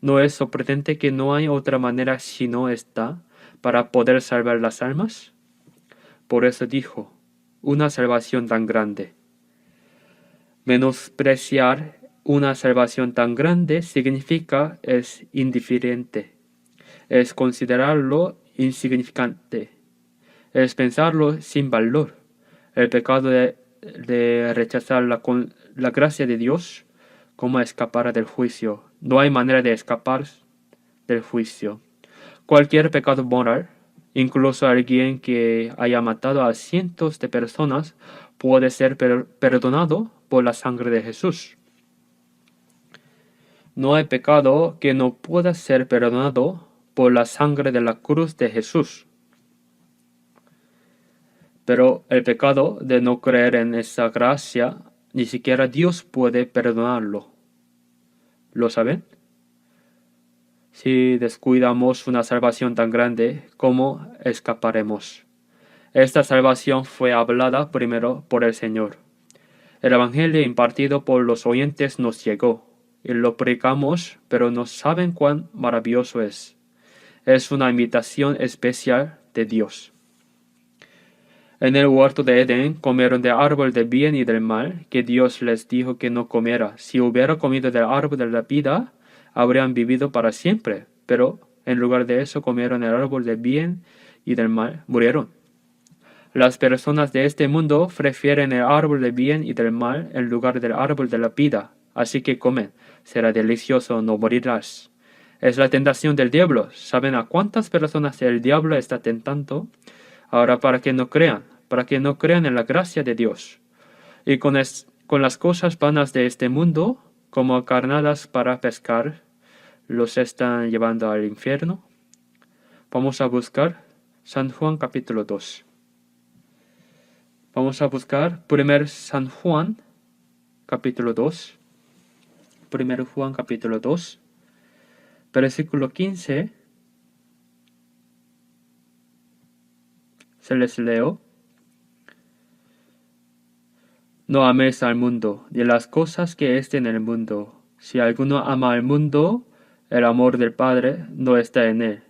¿No es sorprendente que no hay otra manera sino esta para poder salvar las almas? Por eso dijo: una salvación tan grande. Menospreciar una salvación tan grande significa es indiferente, es considerarlo insignificante, es pensarlo sin valor. El pecado de rechazar la gracia de Dios, como escapar del juicio. No hay manera de escapar del juicio. Cualquier pecado moral, incluso alguien que haya matado a cientos de personas, puede ser perdonado por la sangre de Jesús. No hay pecado que no pueda ser perdonado por la sangre de la cruz de Jesús. Pero el pecado de no creer en esa gracia, ni siquiera Dios puede perdonarlo. ¿Lo saben? Si descuidamos una salvación tan grande, ¿cómo escaparemos? Esta salvación fue hablada primero por el Señor. El Evangelio impartido por los oyentes nos llegó, y lo predicamos, pero no saben cuán maravilloso es. Es una invitación especial de Dios. En el huerto de Edén comieron del árbol del bien y del mal, que Dios les dijo que no comiera. Si hubiera comido del árbol de la vida, habrían vivido para siempre. Pero en lugar de eso comieron el árbol del bien y del mal, murieron. Las personas de este mundo prefieren el árbol del bien y del mal en lugar del árbol de la vida. Así que comen. Será delicioso, no morirás. Es la tentación del diablo. ¿Saben a cuántas personas el diablo está tentando? Ahora para que no crean en la gracia de Dios. Y con las cosas vanas de este mundo, como carnadas para pescar, los están llevando al infierno. Vamos a buscar San Juan capítulo 2. Vamos a buscar 1 San Juan capítulo 2. 1 Juan capítulo 2, versículo 15. Se les leo: no améis al mundo, ni las cosas que estén en el mundo. Si alguno ama al mundo, el amor del Padre no está en él.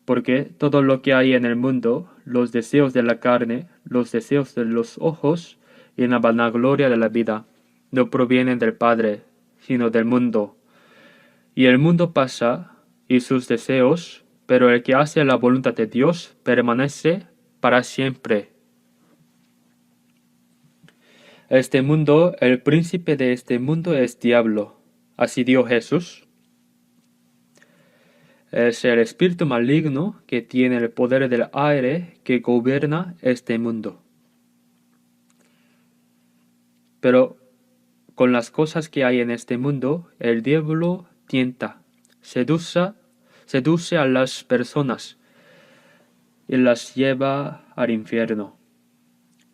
Porque todo lo que hay en el mundo, los deseos de la carne, los deseos de los ojos y la vanagloria de la vida, no provienen del Padre, sino del mundo. Y el mundo pasa y sus deseos, pero el que hace la voluntad de Dios permanece para siempre. Este mundo, el príncipe de este mundo es diablo. Así dijo Jesús. Es el espíritu maligno que tiene el poder del aire que gobierna este mundo. Pero con las cosas que hay en este mundo, el diablo tienta, seduce a las personas y las lleva al infierno.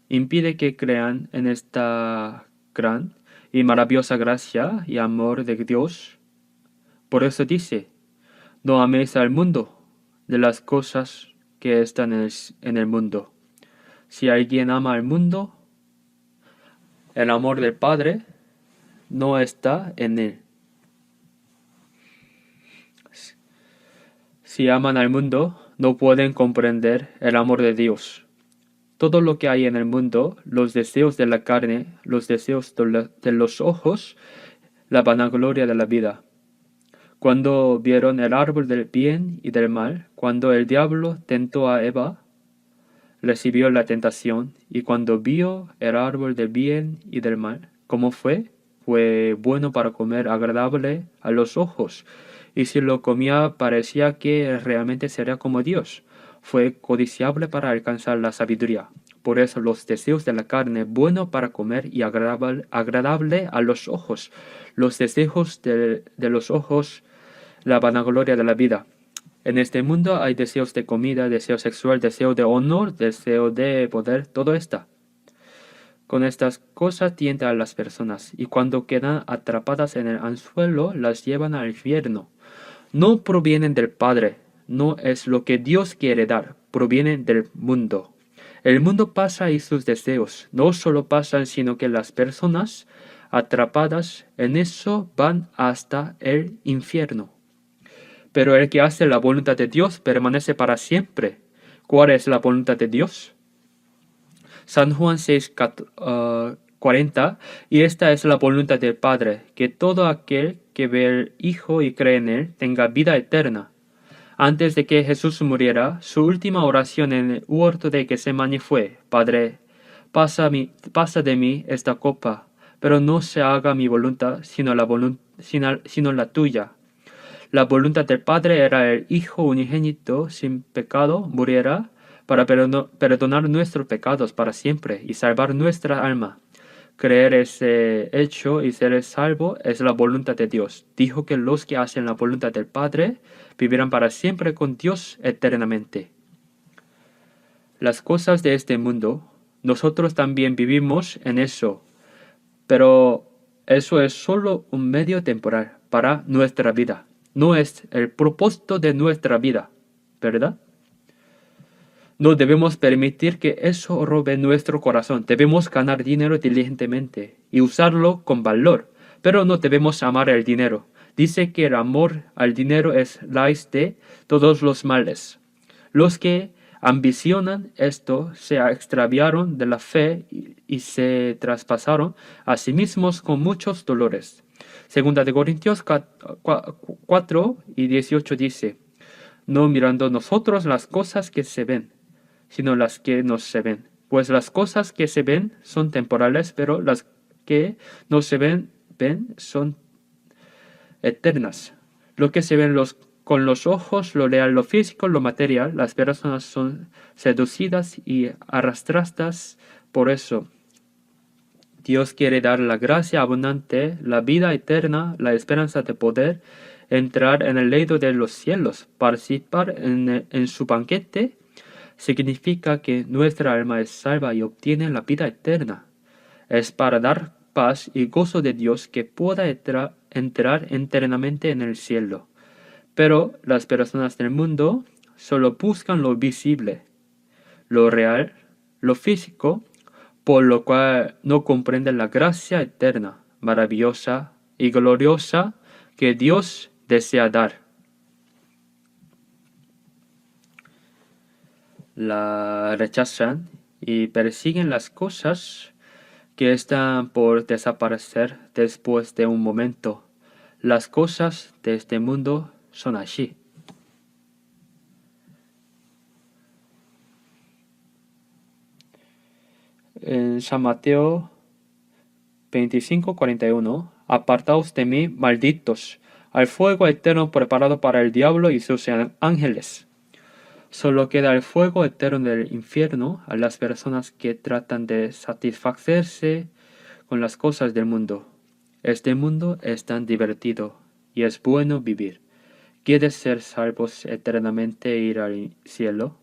Impide que crean en esta gran y maravillosa gracia y amor de Dios. Por eso dice, no améis al mundo de las cosas que están en el mundo. Si alguien ama al mundo, el amor del Padre no está en él. Si aman al mundo, no pueden comprender el amor de Dios. Todo lo que hay en el mundo, los deseos de la carne, los deseos de los ojos, la vanagloria de la vida. Cuando vieron el árbol del bien y del mal, cuando el diablo tentó a Eva, recibió la tentación, y cuando vio el árbol del bien y del mal, ¿cómo fue? Fue bueno para comer, agradable a los ojos, y si lo comía parecía que realmente sería como Dios. Fue codiciable para alcanzar la sabiduría. Por eso los deseos de la carne, bueno para comer y agradable a los ojos. Los deseos de los ojos, la vanagloria de la vida. En este mundo hay deseos de comida, deseo sexual, deseo de honor, deseo de poder, todo esto. Con estas cosas tientan a las personas, y cuando quedan atrapadas en el anzuelo, las llevan al infierno. No provienen del Padre, no es lo que Dios quiere dar, provienen del mundo. El mundo pasa y sus deseos no solo pasan, sino que las personas atrapadas en eso van hasta el infierno. Pero el que hace la voluntad de Dios permanece para siempre. ¿Cuál es la voluntad de Dios? San Juan 6:40, y esta es la voluntad del Padre, que todo aquel que ve al Hijo y cree en Él tenga vida eterna. Antes de que Jesús muriera, su última oración en el huerto de Getsemaní fue, Padre, pasa de mí esta copa, pero no se haga mi voluntad, sino la tuya. La voluntad del Padre era el Hijo unigénito sin pecado muriera para perdonar nuestros pecados para siempre y salvar nuestra alma. Creer ese hecho y ser salvo es la voluntad de Dios. Dijo que los que hacen la voluntad del Padre vivirán para siempre con Dios eternamente. Las cosas de este mundo, nosotros también vivimos en eso, pero eso es solo un medio temporal para nuestra vida. No es el propósito de nuestra vida, ¿verdad? No debemos permitir que eso robe nuestro corazón. Debemos ganar dinero diligentemente y usarlo con valor, pero no debemos amar el dinero. Dice que el amor al dinero es raíz de todos los males. Los que ambicionan esto se extraviaron de la fe y se traspasaron a sí mismos con muchos dolores. Segunda de Corintios 4:18 dice, no mirando nosotros las cosas que se ven, sino las que no se ven. Pues las cosas que se ven son temporales, pero las que no se ven son eternas. Lo que se ven con los ojos, lo real, lo físico, lo material, las personas son seducidas y arrastradas por eso. Dios quiere dar la gracia abundante, la vida eterna, la esperanza de poder entrar en el reino de los cielos, participar en su banquete. Significa que nuestra alma es salva y obtiene la vida eterna. Es para dar paz y gozo de Dios que pueda entrar eternamente en el cielo. Pero las personas del mundo solo buscan lo visible, lo real, lo físico, por lo cual no comprenden la gracia eterna, maravillosa y gloriosa que Dios desea dar. La rechazan y persiguen las cosas que están por desaparecer después de un momento. Las cosas de este mundo son así. En San Mateo 25:41, apartaos de mí, malditos, al fuego eterno preparado para el diablo y sus ángeles. Solo queda el fuego eterno del infierno a las personas que tratan de satisfacerse con las cosas del mundo. Este mundo es tan divertido y es bueno vivir. ¿Quieres ser salvos eternamente e ir al cielo?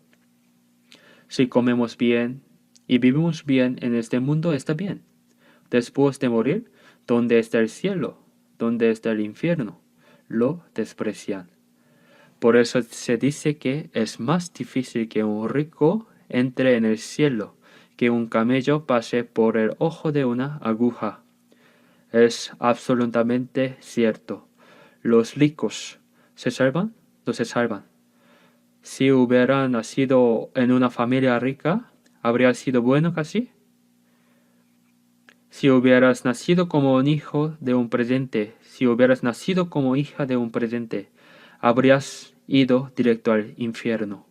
Si comemos bien y vivimos bien en este mundo, está bien. Después de morir, ¿dónde está el cielo? ¿Dónde está el infierno? Lo desprecian. Por eso se dice que es más difícil que un rico entre en el cielo, que un camello pase por el ojo de una aguja. Es absolutamente cierto. Los ricos se salvan, no se salvan. Si hubiera nacido en una familia rica, ¿habría sido bueno casi? Si hubieras nacido como un hijo de un presidente, si hubieras nacido como hija de un presidente, habrías ido directo al infierno.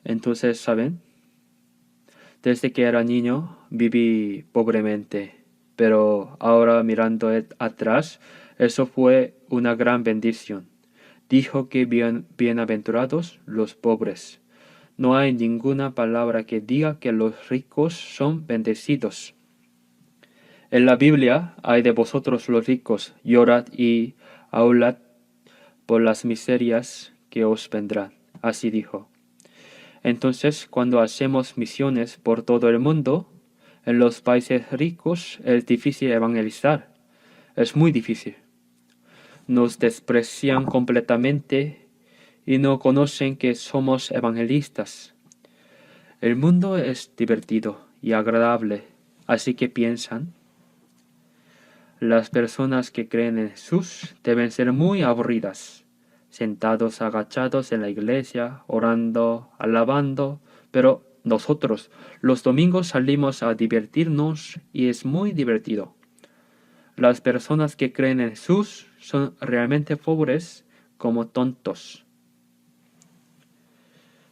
Entonces, ¿saben? Desde que era niño viví pobremente, pero ahora mirando atrás, eso fue una gran bendición. Dijo que bienaventurados los pobres. No hay ninguna palabra que diga que los ricos son bendecidos. En la Biblia hay de vosotros los ricos, llorad y aulad por las miserias que os vendrán. Así dijo. Entonces, cuando hacemos misiones por todo el mundo, en los países ricos es difícil evangelizar. Es muy difícil. Nos desprecian completamente y no conocen que somos evangelistas. El mundo es divertido y agradable, así que piensan. Las personas que creen en Jesús deben ser muy aburridas, sentados agachados en la iglesia, orando, alabando, pero nosotros los domingos salimos a divertirnos y es muy divertido. Las personas que creen en Jesús son realmente pobres como tontos.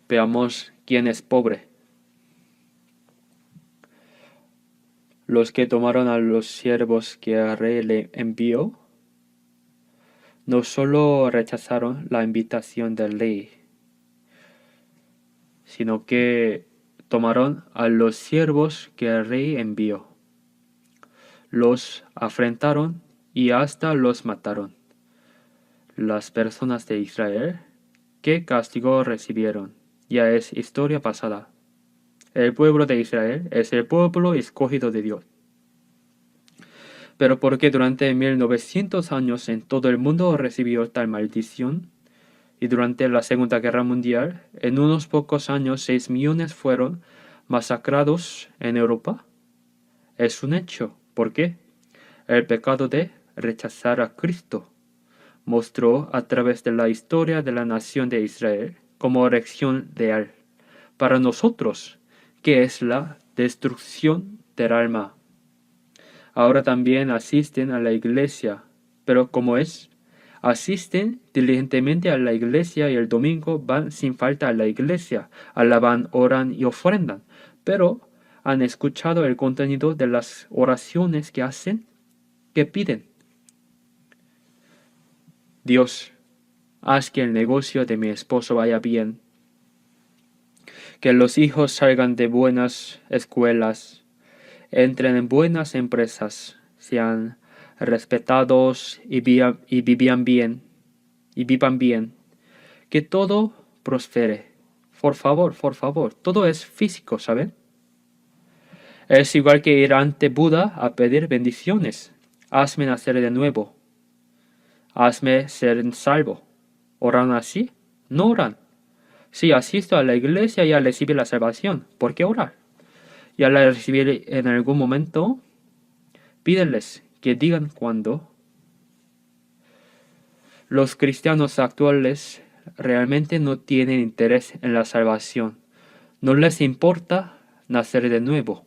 Veamos quién es pobre. Los que tomaron a los siervos que el rey le envió, no solo rechazaron la invitación del rey, sino que tomaron a los siervos que el rey envió. Los afrentaron y hasta los mataron. Las personas de Israel, ¿qué castigo recibieron? Ya es historia pasada. El pueblo de Israel es el pueblo escogido de Dios. Pero ¿por qué durante 1900 años en todo el mundo recibió tal maldición? Y durante la Segunda Guerra Mundial, en unos pocos años 6 millones fueron masacrados en Europa. Es un hecho. ¿Por qué? El pecado de rechazar a Cristo mostró a través de la historia de la nación de Israel como reacción real. Para nosotros, ¿qué es la destrucción del alma? Ahora también asisten a la iglesia, pero ¿cómo es? Asisten diligentemente a la iglesia y el domingo van sin falta a la iglesia, alaban, oran y ofrendan, pero ¿han escuchado el contenido de las oraciones que hacen? ¿Qué piden? Dios, haz que el negocio de mi esposo vaya bien, que los hijos salgan de buenas escuelas, entren en buenas empresas, sean respetados y vivan bien, que todo prospere. Por favor, todo es físico, ¿saben? Es igual que ir ante Buda a pedir bendiciones. Hazme nacer de nuevo. Hazme ser salvo. ¿Oran así? No oran. Si asisto a la iglesia ya recibí la salvación. ¿Por qué orar? Ya la recibí en algún momento. Pídenles que digan cuándo. Los cristianos actuales realmente no tienen interés en la salvación. No les importa nacer de nuevo.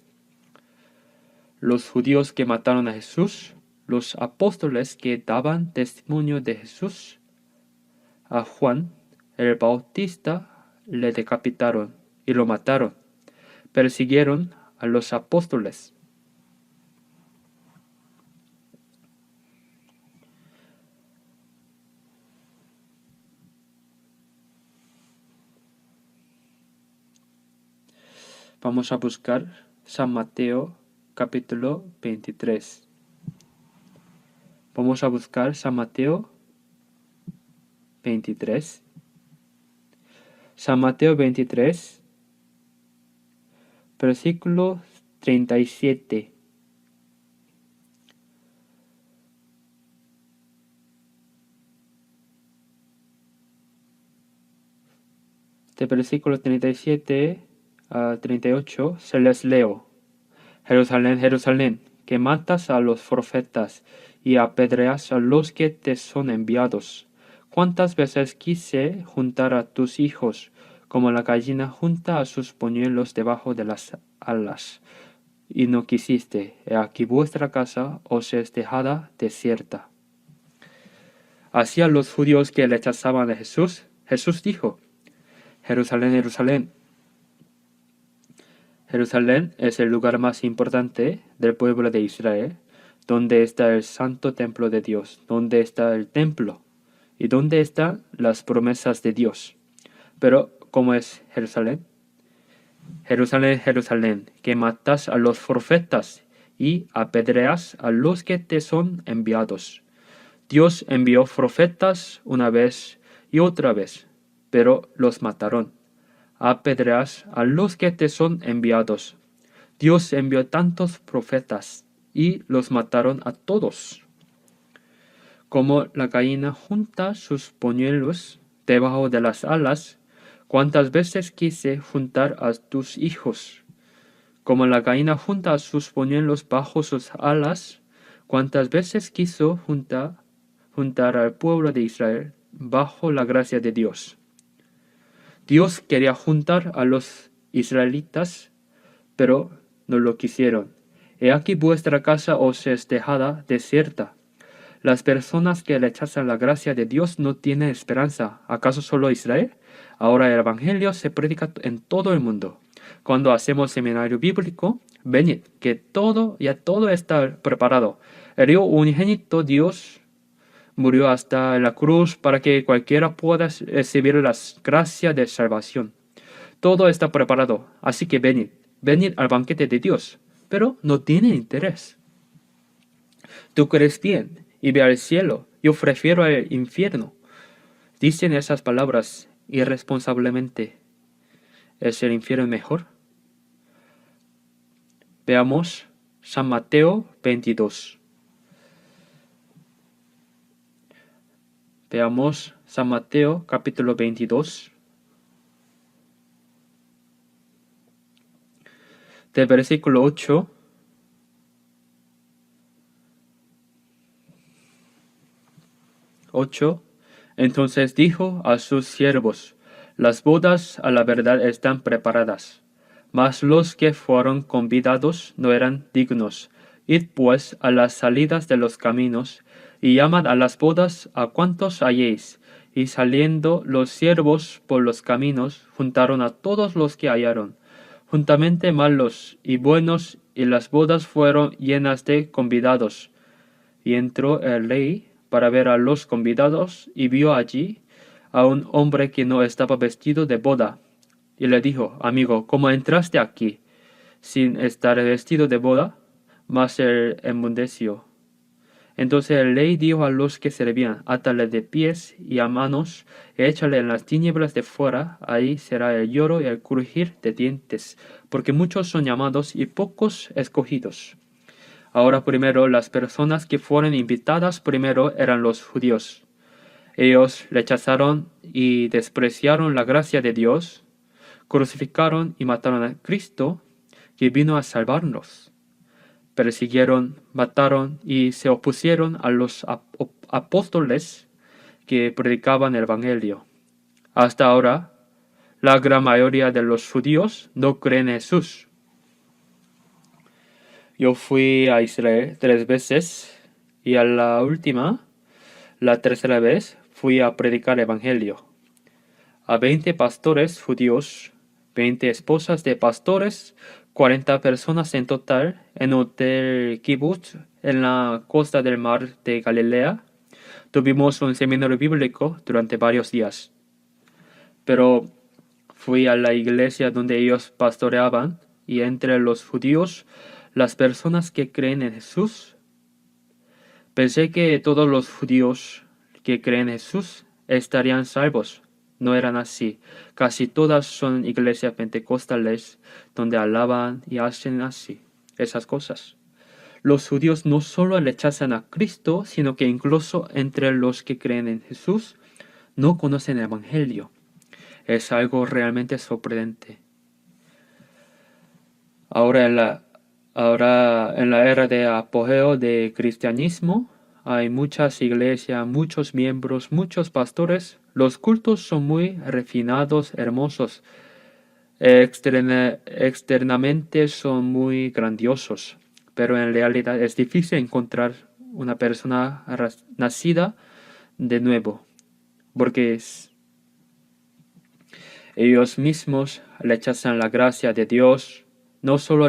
los judíos que mataron a Jesús, los apóstoles que daban testimonio de Jesús. A Juan el Bautista le decapitaron y lo mataron. Persiguieron a los apóstoles. Vamos a buscar San Mateo capítulo 23. Vamos a buscar San Mateo 23. San Mateo 23, versículo 37. Este versículo 37 a 38 se les leo. Jerusalén, Jerusalén, que matas a los profetas y apedreas a los que te son enviados. ¿Cuántas veces quise juntar a tus hijos, como la gallina junta a sus polluelos debajo de las alas? Y no quisiste. He aquí vuestra casa os es dejada desierta. Hacia los judíos que rechazaban a Jesús, Jesús dijo: Jerusalén, Jerusalén. Jerusalén es el lugar más importante del pueblo de Israel, donde está el santo templo de Dios, donde está el templo y donde están las promesas de Dios. Pero, ¿cómo es Jerusalén? Jerusalén, Jerusalén, que matas a los profetas y apedreas a los que te son enviados. Dios envió profetas una vez y otra vez, pero los mataron. Apedreas a los que te son enviados. Dios envió tantos profetas y los mataron a todos. Como la gallina junta sus polluelos debajo de las alas, ¿cuántas veces quise juntar a tus hijos? Como la gallina junta sus polluelos bajo sus alas, ¿cuántas veces quiso juntar al pueblo de Israel bajo la gracia de Dios? Dios quería juntar a los israelitas, pero no lo quisieron. He aquí vuestra casa os es dejada desierta. Las personas que rechazan la gracia de Dios no tienen esperanza. ¿Acaso solo Israel? Ahora el Evangelio se predica en todo el mundo. Cuando hacemos seminario bíblico, venid, que todo está preparado. El Hijo unigénito Dios murió hasta la cruz para que cualquiera pueda recibir las gracias de salvación. Todo está preparado, así que venid al banquete de Dios, pero no tiene interés. Tú crees bien y ve al cielo, yo prefiero al infierno. Dicen esas palabras irresponsablemente. ¿Es el infierno mejor? Veamos San Mateo 22. Veamos San Mateo capítulo 22. Del versículo 8 Entonces dijo a sus siervos: las bodas a la verdad están preparadas, mas los que fueron convidados no eran dignos. Id pues a las salidas de los caminos, y llamad a las bodas a cuantos halléis. Y saliendo los siervos por los caminos, juntaron a todos los que hallaron, juntamente malos y buenos, y las bodas fueron llenas de convidados. Y entró el rey para ver a los convidados, y vio allí a un hombre que no estaba vestido de boda. Y le dijo: amigo, ¿cómo entraste aquí sin estar vestido de boda? Mas él enmudeció. Entonces el rey dijo a los que servían: átale de pies y a manos, y échale en las tinieblas de fuera, ahí será el lloro y el crujir de dientes, porque muchos son llamados y pocos escogidos. Ahora primero, las personas que fueron invitadas primero eran los judíos. Ellos rechazaron y despreciaron la gracia de Dios, crucificaron y mataron a Cristo, que vino a salvarnos. Persiguieron, mataron y se opusieron a los apóstoles que predicaban el Evangelio. Hasta ahora, la gran mayoría de los judíos no creen en Jesús. Yo fui a Israel 3 veces y a la última, la tercera vez, fui a predicar evangelio a 20 pastores judíos, 20 esposas de pastores, 40 personas en total en un hotel kibbutz en la costa del mar de Galilea. Tuvimos un seminario bíblico durante varios días, pero fui a la iglesia donde ellos pastoreaban y entre los judíos, las personas que creen en Jesús, pensé que todos los judíos que creen en Jesús estarían salvos. No eran así. Casi todas son iglesias pentecostales donde alaban y hacen así esas cosas. Los judíos no solo rechazan a Cristo, sino que incluso entre los que creen en Jesús no conocen el Evangelio. Es algo realmente sorprendente. Ahora en la era de apogeo del cristianismo, hay muchas iglesias, muchos miembros, muchos pastores. Los cultos son muy refinados, hermosos. Externamente son muy grandiosos, pero en realidad es difícil encontrar una persona nacida de nuevo, porque ellos mismos rechazan la gracia de Dios. No solo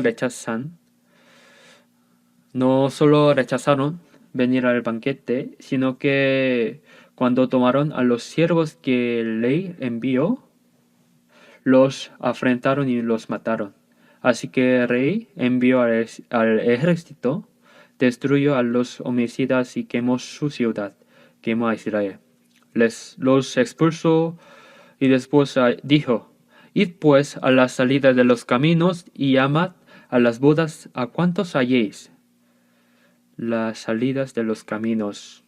rechazaron venir al banquete, sino que cuando tomaron a los siervos que el rey envió, los afrentaron y los mataron. Así que el rey envió al ejército, destruyó a los homicidas y quemó su ciudad, quemó a Israel. Los expulsó y después dijo: Id pues a la salida de los caminos y llamad a las bodas a cuantos halléis. Las salidas de los caminos.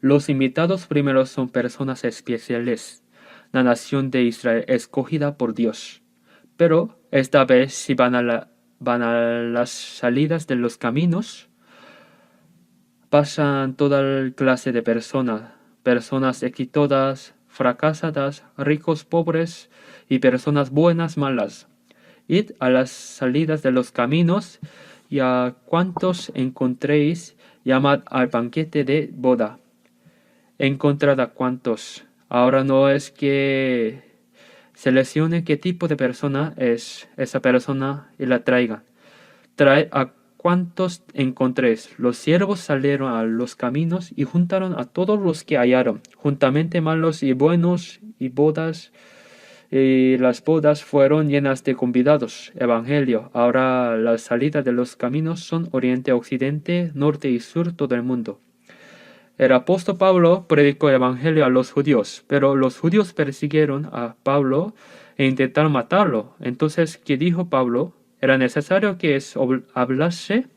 Los invitados primeros son personas especiales, la nación de Israel escogida por Dios. Pero esta vez si van a las salidas de los caminos, pasan toda clase de personas exitosas, fracasadas, ricos, pobres y personas buenas, malas. Id a las salidas de los caminos y a cuantos encontréis, llamad al banquete de boda. Encontrad a cuantos. Ahora no es que seleccione qué tipo de persona es esa persona y la traigan. Traed a cuantos encontréis. Los siervos salieron a los caminos y juntaron a todos los que hallaron, juntamente malos y buenos, y las bodas fueron llenas de convidados. Evangelio. Ahora las salidas de los caminos son oriente, occidente, norte y sur, todo el mundo. El apóstol Pablo predicó el evangelio a los judíos, pero los judíos persiguieron a Pablo e intentaron matarlo. Entonces, ¿qué dijo Pablo? Era necesario que hablase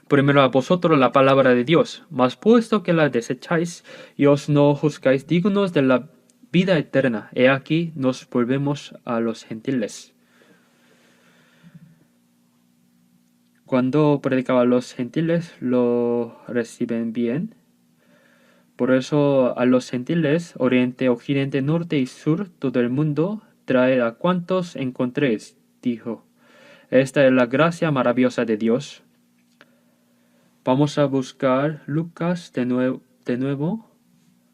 primero a vosotros la palabra de Dios, mas puesto que la desecháis y os no juzgáis dignos de la vida eterna, he aquí nos volvemos a los gentiles. Cuando predicaba a los gentiles, lo reciben bien. Por eso a los gentiles, oriente, occidente, norte y sur, todo el mundo, traed a cuantos encontréis, dijo. Esta es la gracia maravillosa de Dios. Vamos a buscar Lucas de nuevo,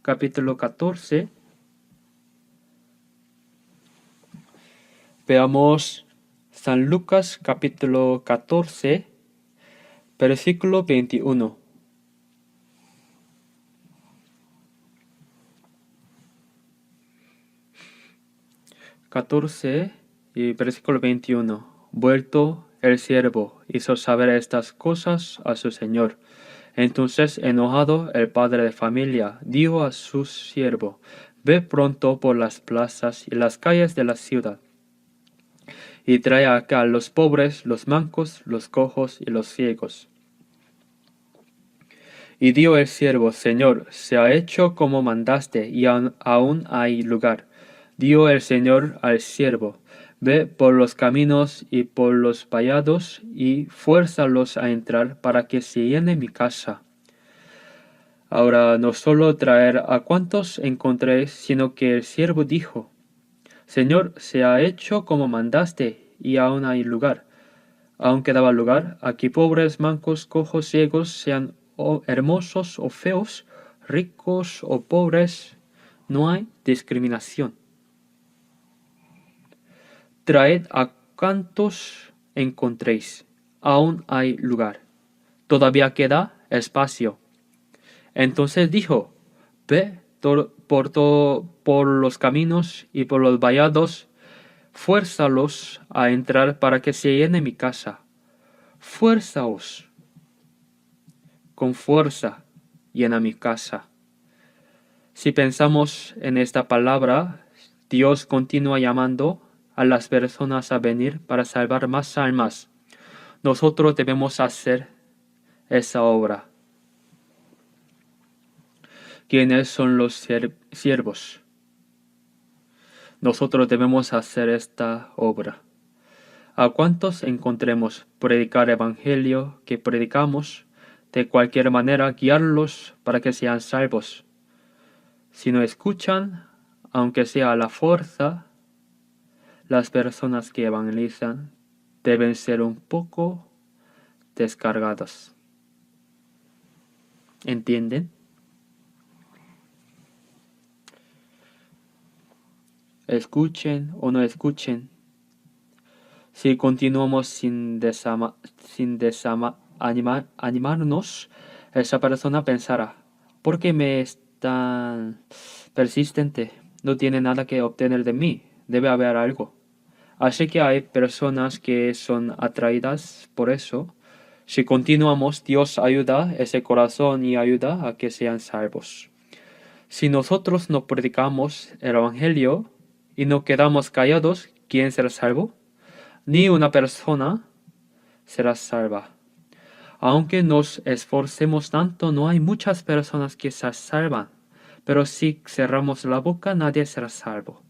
capítulo 14. Veamos San Lucas capítulo 14, versículo 21. Y versículo 21. Vuelto el siervo hizo saber estas cosas a su señor. Entonces, enojado, el padre de familia dijo a su siervo: Ve pronto por las plazas y las calles de la ciudad, y trae acá a los pobres, los mancos, los cojos y los ciegos. Y dijo el siervo: Señor, se ha hecho como mandaste, y aún hay lugar. Dijo el Señor al siervo: Ve por los caminos y por los vallados, y fuérzalos a entrar, para que se llene mi casa. Ahora no solo traer a cuantos encontréis, sino que el siervo dijo: Señor, se ha hecho como mandaste, y aún hay lugar. Aún quedaba lugar a que pobres, mancos, cojos, ciegos, sean hermosos o feos, ricos o pobres, no hay discriminación. Traed a cuantos encontréis, aún hay lugar, todavía queda espacio. Entonces dijo, ve por los caminos y por los vallados, fuérzalos a entrar para que se llene mi casa. Fuérzaos, con fuerza llena mi casa. Si pensamos en esta palabra, Dios continúa llamando a las personas a venir para salvar más almas. Nosotros debemos hacer esa obra. ¿Quiénes son los siervos? Nosotros debemos hacer esta obra. ¿A cuántos encontremos predicar evangelio que predicamos? De cualquier manera, guiarlos para que sean salvos. Si no escuchan, aunque sea a la fuerza, las personas que evangelizan deben ser un poco descargadas. ¿Entienden? Escuchen o no escuchen. Si continuamos sin animarnos, esa persona pensará, ¿por qué me es tan persistente? No tiene nada que obtener de mí. Debe haber algo. Así que hay personas que son atraídas por eso. Si continuamos, Dios ayuda ese corazón y ayuda a que sean salvos. Si nosotros no predicamos el Evangelio y no quedamos callados, ¿quién será salvo? Ni una persona será salva. Aunque nos esforcemos tanto, no hay muchas personas que se salvan. Pero si cerramos la boca, nadie será salvo.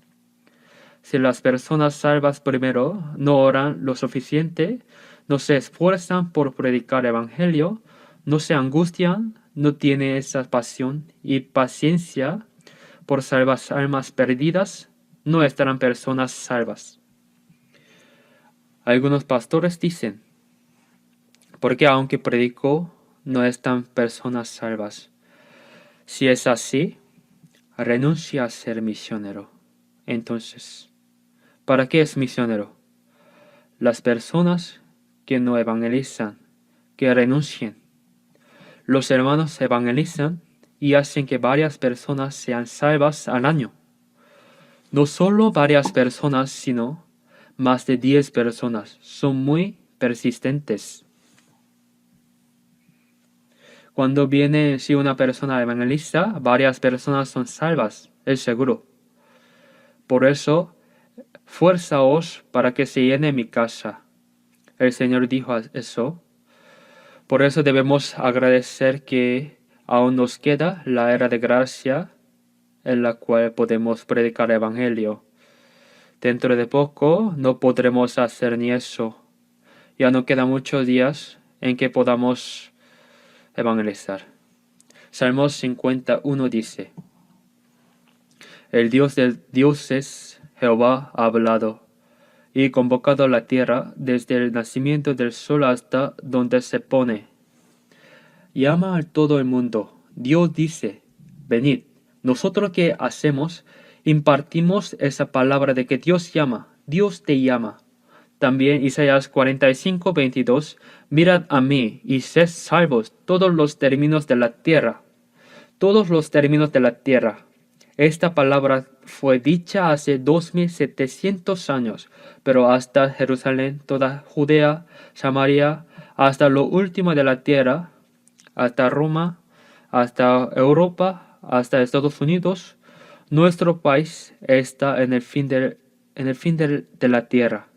Si las personas salvas primero no oran lo suficiente, no se esfuerzan por predicar el Evangelio, no se angustian, no tienen esa pasión y paciencia por salvar almas perdidas, no estarán personas salvas. Algunos pastores dicen, porque aunque predico, no están personas salvas. Si es así, renuncia a ser misionero. Entonces, ¿para qué es misionero? Las personas que no evangelizan, que renuncien. Los hermanos evangelizan y hacen que varias personas sean salvas al año. No solo varias personas, sino más de 10 personas. Son muy persistentes. Cuando viene si una persona evangeliza, varias personas son salvas, es seguro. Por eso, fuérzaos para que se llene mi casa. El Señor dijo eso. Por eso debemos agradecer que aún nos queda la era de gracia en la cual podemos predicar el Evangelio. Dentro de poco no podremos hacer ni eso. Ya no quedan muchos días en que podamos evangelizar. Salmos 51 dice, el Dios de dioses, Jehová, ha hablado y convocado la tierra desde el nacimiento del sol hasta donde se pone. Llama a todo el mundo. Dios dice, venid. Nosotros ¿qué hacemos? Impartimos esa palabra de que Dios llama. Dios te llama. También Isaías 45:22, mirad a mí y sed salvos todos los términos de la tierra. Todos los términos de la tierra. Esta palabra fue dicha hace 2700 años, pero hasta Jerusalén, toda Judea, Samaria, hasta lo último de la tierra, hasta Roma, hasta Europa, hasta Estados Unidos, nuestro país está en el fin de la tierra.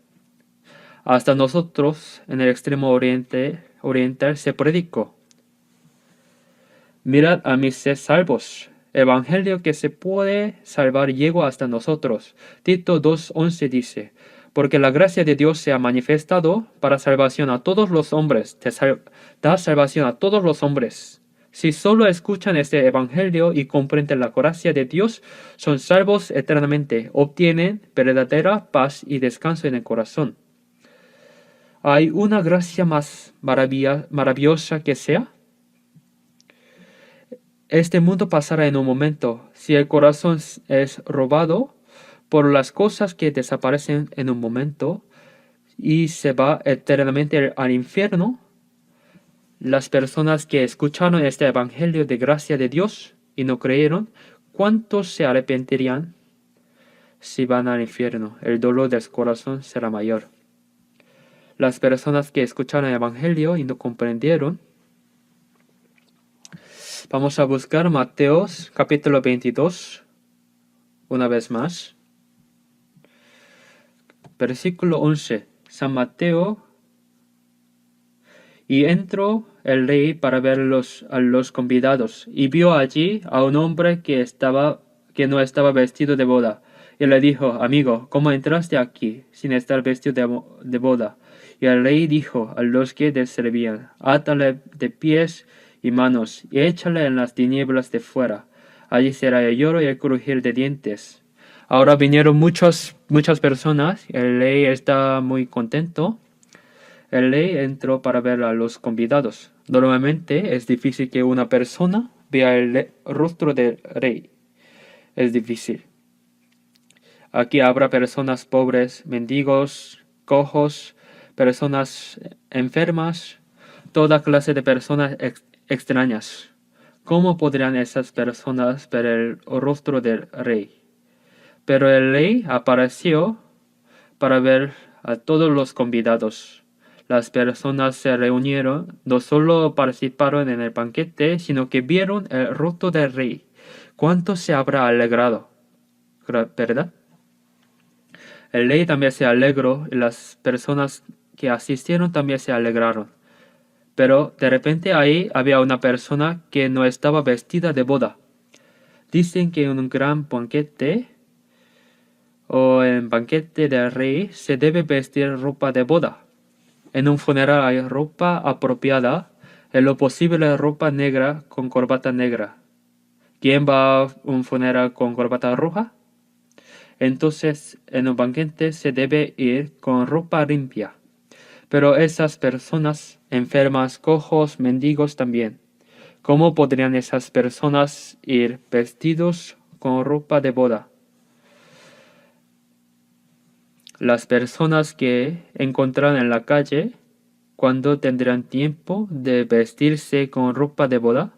Hasta nosotros, en el extremo oriental, se predicó. Mirad a mis sed salvos. Evangelio que se puede salvar llegó hasta nosotros. Tito 2:11 dice, porque la gracia de Dios se ha manifestado para salvación a todos los hombres. Da salvación a todos los hombres. Si solo escuchan este evangelio y comprenden la gracia de Dios, son salvos eternamente, obtienen verdadera paz y descanso en el corazón. ¿Hay una gracia más maravillosa que sea? Este mundo pasará en un momento. Si el corazón es robado por las cosas que desaparecen en un momento y se va eternamente al infierno, las personas que escucharon este evangelio de gracia de Dios y no creyeron, ¿cuántos se arrepentirían si van al infierno? El dolor del corazón será mayor. Las personas que escucharon el evangelio y no comprendieron, vamos a buscar Mateos capítulo 22, una vez más. Versículo 11. San Mateo. Y entró el rey para ver a los convidados, y vio allí a un hombre que no estaba vestido de boda. Y le dijo, amigo, ¿cómo entraste aquí sin estar vestido de boda? Y el rey dijo a los que le servían, átale de pies y manos, y échale en las tinieblas de fuera. Allí será el lloro y el crujir de dientes. Ahora vinieron muchas personas, el rey está muy contento. El rey entró para ver a los convidados. Normalmente es difícil que una persona vea el rostro del rey. Es difícil. Aquí habrá personas pobres, mendigos, cojos, personas enfermas, toda clase de personas extrañas. ¿Cómo podrían esas personas ver el rostro del rey? Pero el rey apareció para ver a todos los convidados. Las personas se reunieron, no solo participaron en el banquete, sino que vieron el rostro del rey. ¿Cuánto se habrá alegrado? ¿Verdad? El rey también se alegró y las personas que asistieron también se alegraron. Pero de repente ahí había una persona que no estaba vestida de boda. Dicen que en un gran banquete o en banquete del rey se debe vestir ropa de boda. En un funeral hay ropa apropiada, en lo posible ropa negra con corbata negra. ¿Quién va a un funeral con corbata roja? Entonces, en un banquete se debe ir con ropa limpia. Pero esas personas, enfermas, cojos, mendigos también. ¿Cómo podrían esas personas ir vestidos con ropa de boda? Las personas que encontraron en la calle, ¿cuándo tendrán tiempo de vestirse con ropa de boda?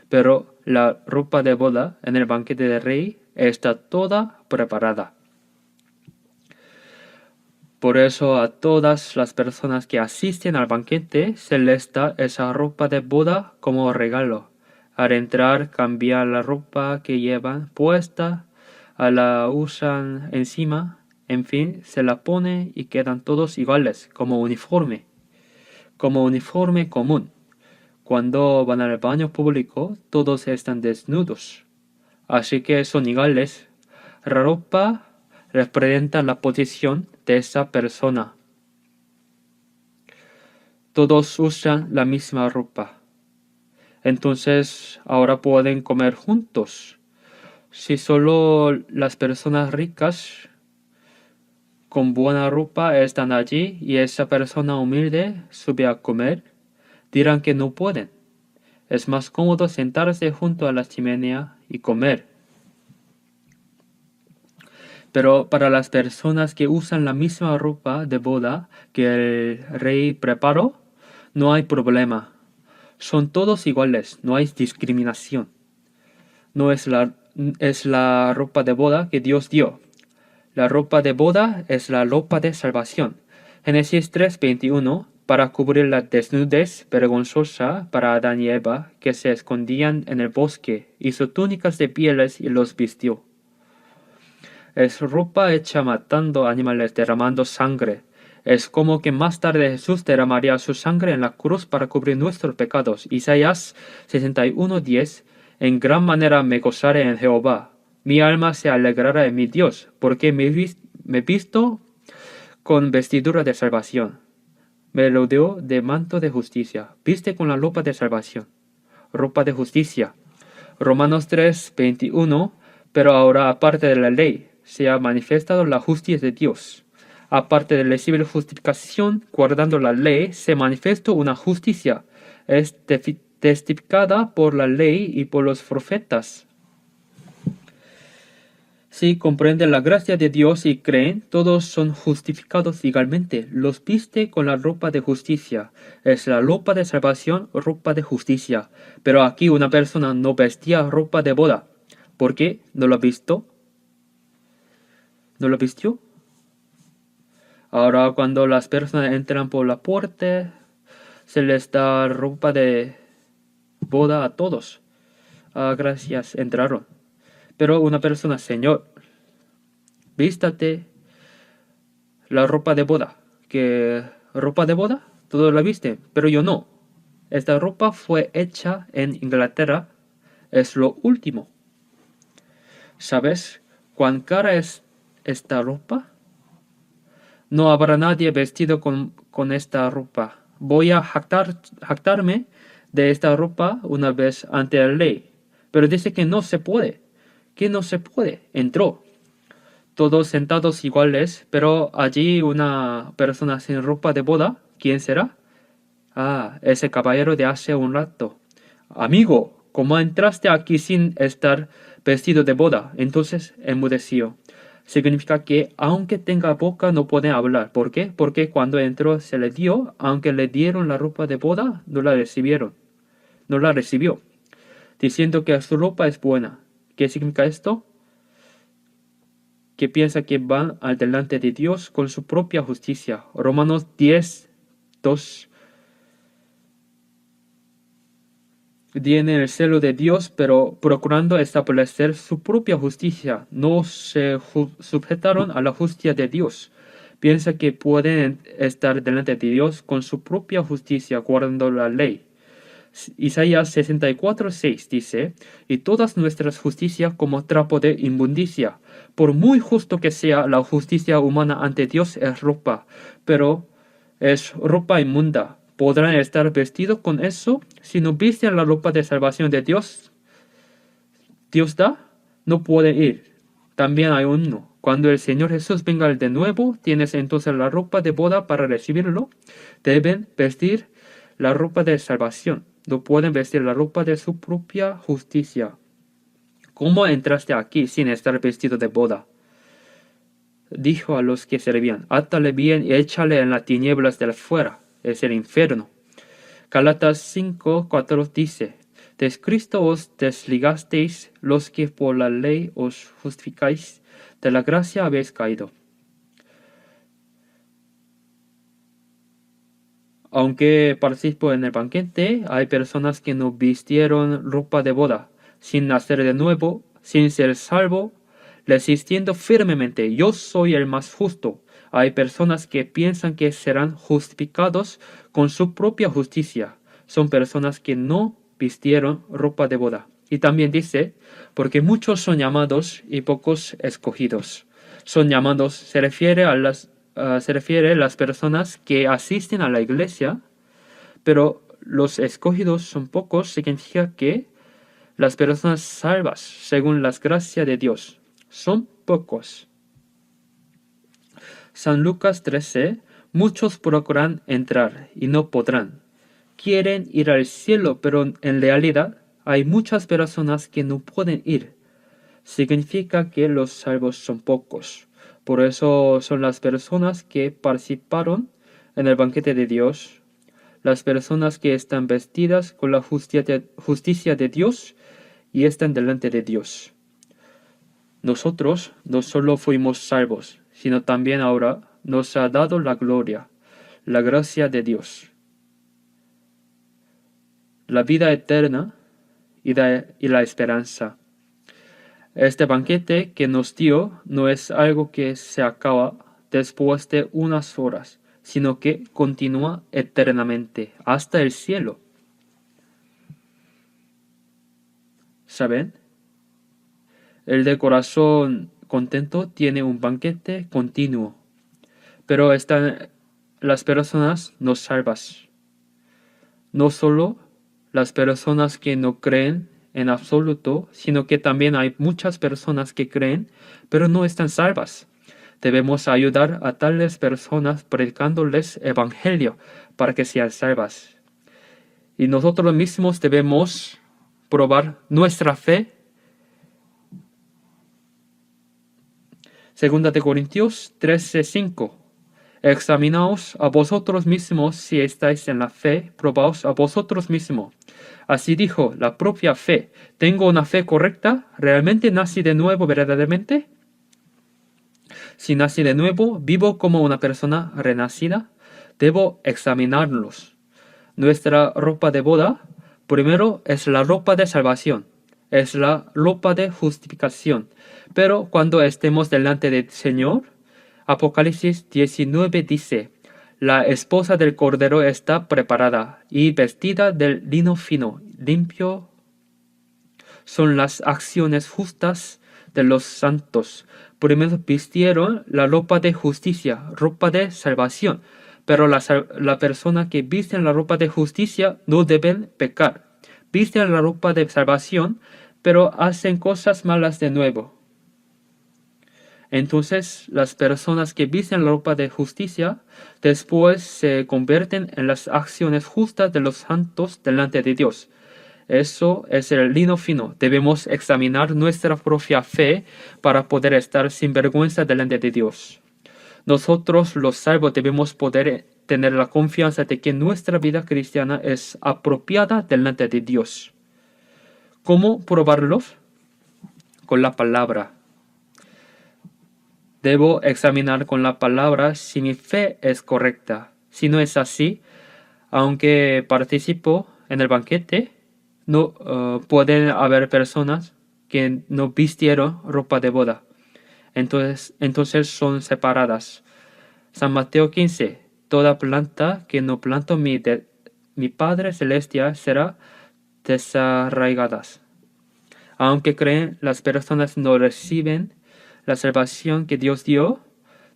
Pero la ropa de boda en el banquete del rey está toda preparada. Por eso a todas las personas que asisten al banquete se les da esa ropa de boda como regalo. Al entrar cambian la ropa que llevan puesta, la usan encima, en fin, se la pone y quedan todos iguales, como uniforme común. Cuando van al baño público, todos están desnudos, así que son iguales. La ropa representa la posición de esa persona. Todos usan la misma ropa. Entonces, ahora pueden comer juntos. Si solo las personas ricas con buena ropa están allí y esa persona humilde sube a comer, dirán que no pueden. Es más cómodo sentarse junto a la chimenea y comer. Pero para las personas que usan la misma ropa de boda que el rey preparó, no hay problema. Son todos iguales, no hay discriminación. No es la ropa de boda que Dios dio. La ropa de boda es la ropa de salvación. Génesis 3:21, para cubrir la desnudez vergonzosa para Adán y Eva, que se escondían en el bosque, hizo túnicas de pieles y los vistió. Es ropa hecha matando animales, derramando sangre. Es como que más tarde Jesús derramaría su sangre en la cruz para cubrir nuestros pecados. Isaías 61:10. En gran manera me gozaré en Jehová. Mi alma se alegrará en mi Dios, porque me visto con vestidura de salvación. Me rodeó de manto de justicia. Viste con la ropa de salvación. Ropa de justicia. Romanos 3:21. Pero ahora, aparte de la ley, se ha manifestado la justicia de Dios. Aparte de recibir justificación, guardando la ley, se manifiesta una justicia. Es testificada por la ley y por los profetas. Si comprenden la gracia de Dios y creen, todos son justificados igualmente. Los viste con la ropa de justicia. Es la ropa de salvación, ropa de justicia. Pero aquí una persona no vestía ropa de boda. ¿Por qué? ¿No lo ha visto? ¿No lo vistió? Ahora cuando las personas entran por la puerta, se les da ropa de boda a todos. Gracias, entraron. Pero una persona, Señor, vístate la ropa de boda. ¿Qué ropa de boda? Todos la visten, pero yo no. Esta ropa fue hecha en Inglaterra. Es lo último. ¿Sabes cuán cara es esta ropa? No habrá nadie vestido con esta ropa. Voy a jactarme de esta ropa una vez ante la ley. Pero dice que no se puede. Que no se puede. Entró. Todos sentados iguales, pero allí una persona sin ropa de boda. ¿Quién será? Ese caballero de hace un rato. Amigo, ¿cómo entraste aquí sin estar vestido de boda? Entonces enmudeció. Significa que aunque tenga boca no puede hablar. ¿Por qué? Porque cuando entró se le dio, aunque le dieron la ropa de boda, no la recibieron. No la recibió. Diciendo que su ropa es buena. ¿Qué significa esto? Que piensa que van al delante de Dios con su propia justicia. Romanos 10:2. Tiene el celo de Dios, pero procurando establecer su propia justicia. No se sujetaron a la justicia de Dios. Piensa que pueden estar delante de Dios con su propia justicia, guardando la ley. Isaías 64:6 dice, y todas nuestras justicias como trapo de inmundicia. Por muy justo que sea, la justicia humana ante Dios es ropa, pero es ropa inmunda. ¿Podrán estar vestidos con eso si no visten la ropa de salvación de Dios? ¿Dios da? No puede ir. También hay uno. Cuando el Señor Jesús venga de nuevo, tienes entonces la ropa de boda para recibirlo. Deben vestir la ropa de salvación. No pueden vestir la ropa de su propia justicia. ¿Cómo entraste aquí sin estar vestido de boda? Dijo a los que servían, átale bien y échale en las tinieblas del fuera. Es el infierno. Gálatas 5:4 dice, de Cristo os desligasteis, los que por la ley os justificáis, de la gracia habéis caído. Aunque participo en el banquete, hay personas que no vistieron ropa de boda, sin nacer de nuevo, sin ser salvo, resistiendo firmemente, yo soy el más justo. Hay personas que piensan que serán justificados con su propia justicia. Son personas que no vistieron ropa de boda. Y también dice, porque muchos son llamados y pocos escogidos. Son llamados, se refiere a las personas que asisten a la iglesia, pero los escogidos son pocos, significa que las personas salvas, según las gracias de Dios, son pocos. San Lucas 13, muchos procuran entrar y no podrán. Quieren ir al cielo, pero en realidad hay muchas personas que no pueden ir. Significa que los salvos son pocos. Por eso son las personas que participaron en el banquete de Dios, las personas que están vestidas con la justicia de Dios y están delante de Dios. Nosotros no solo fuimos salvos, sino también ahora nos ha dado la gloria, la gracia de Dios, la vida eterna y la esperanza. Este banquete que nos dio no es algo que se acaba después de unas horas, sino que continúa eternamente hasta el cielo. ¿Saben? El de corazón contento tiene un banquete continuo, pero están las personas no salvas. No solo las personas que no creen en absoluto, sino que también hay muchas personas que creen, pero no están salvas. Debemos ayudar a tales personas predicándoles evangelio para que sean salvas. Y nosotros mismos debemos probar nuestra fe. Segunda de Corintios 13:5. Examinaos a vosotros mismos si estáis en la fe, probaos a vosotros mismos. Así dijo la propia fe. ¿Tengo una fe correcta? ¿Realmente nací de nuevo verdaderamente? Si nací de nuevo, vivo como una persona renacida. Debo examinarlos. Nuestra ropa de boda, primero, es la ropa de salvación. Es la ropa de justificación. Pero cuando estemos delante del Señor, Apocalipsis 19 dice, la esposa del Cordero está preparada y vestida de lino fino, limpio. Son las acciones justas de los santos. Primero vistieron la ropa de justicia, ropa de salvación. Pero la persona que viste la ropa de justicia no deben pecar. Visten la ropa de salvación, pero hacen cosas malas de nuevo. Entonces, las personas que visten la ropa de justicia después se convierten en las acciones justas de los santos delante de Dios. Eso es el lino fino. Debemos examinar nuestra propia fe para poder estar sin vergüenza delante de Dios. Nosotros, los salvos, debemos poder tener la confianza de que nuestra vida cristiana es apropiada delante de Dios. ¿Cómo probarlos? Con la palabra. Debo examinar con la palabra si mi fe es correcta. Si no es así, aunque participo en el banquete, no pueden haber personas que no vistieron ropa de boda. Entonces son separadas. San Mateo 15. Toda planta que no plantó mi Padre Celestial será desarraigada. Aunque creen, las personas no reciben la salvación que Dios dio,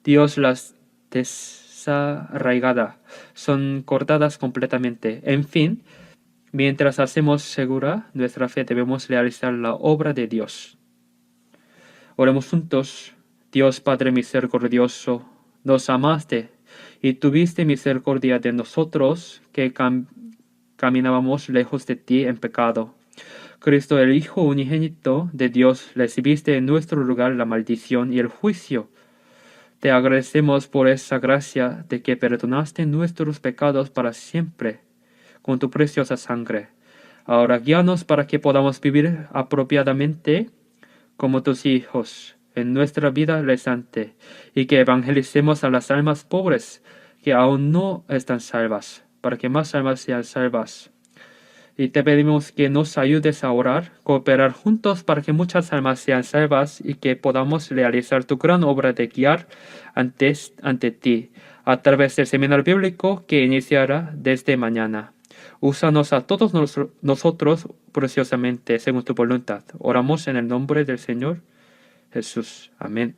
Dios las desarraigará. Son cortadas completamente. En fin, mientras hacemos segura nuestra fe, debemos realizar la obra de Dios. Oremos juntos. Dios Padre misericordioso, nos amaste y tuviste misericordia de nosotros que caminábamos lejos de ti en pecado. Cristo, el Hijo unigénito de Dios, recibiste en nuestro lugar la maldición y el juicio. Te agradecemos por esa gracia de que perdonaste nuestros pecados para siempre con tu preciosa sangre. Ahora guíanos para que podamos vivir apropiadamente como tus hijos en nuestra vida rezante y que evangelicemos a las almas pobres que aún no están salvas, para que más almas sean salvas. Y te pedimos que nos ayudes a orar, cooperar juntos para que muchas almas sean salvas y que podamos realizar tu gran obra de guiar ante ti a través del seminario bíblico que iniciará desde mañana. Úsanos a todos nosotros preciosamente según tu voluntad. Oramos en el nombre del Señor Jesús. Amén.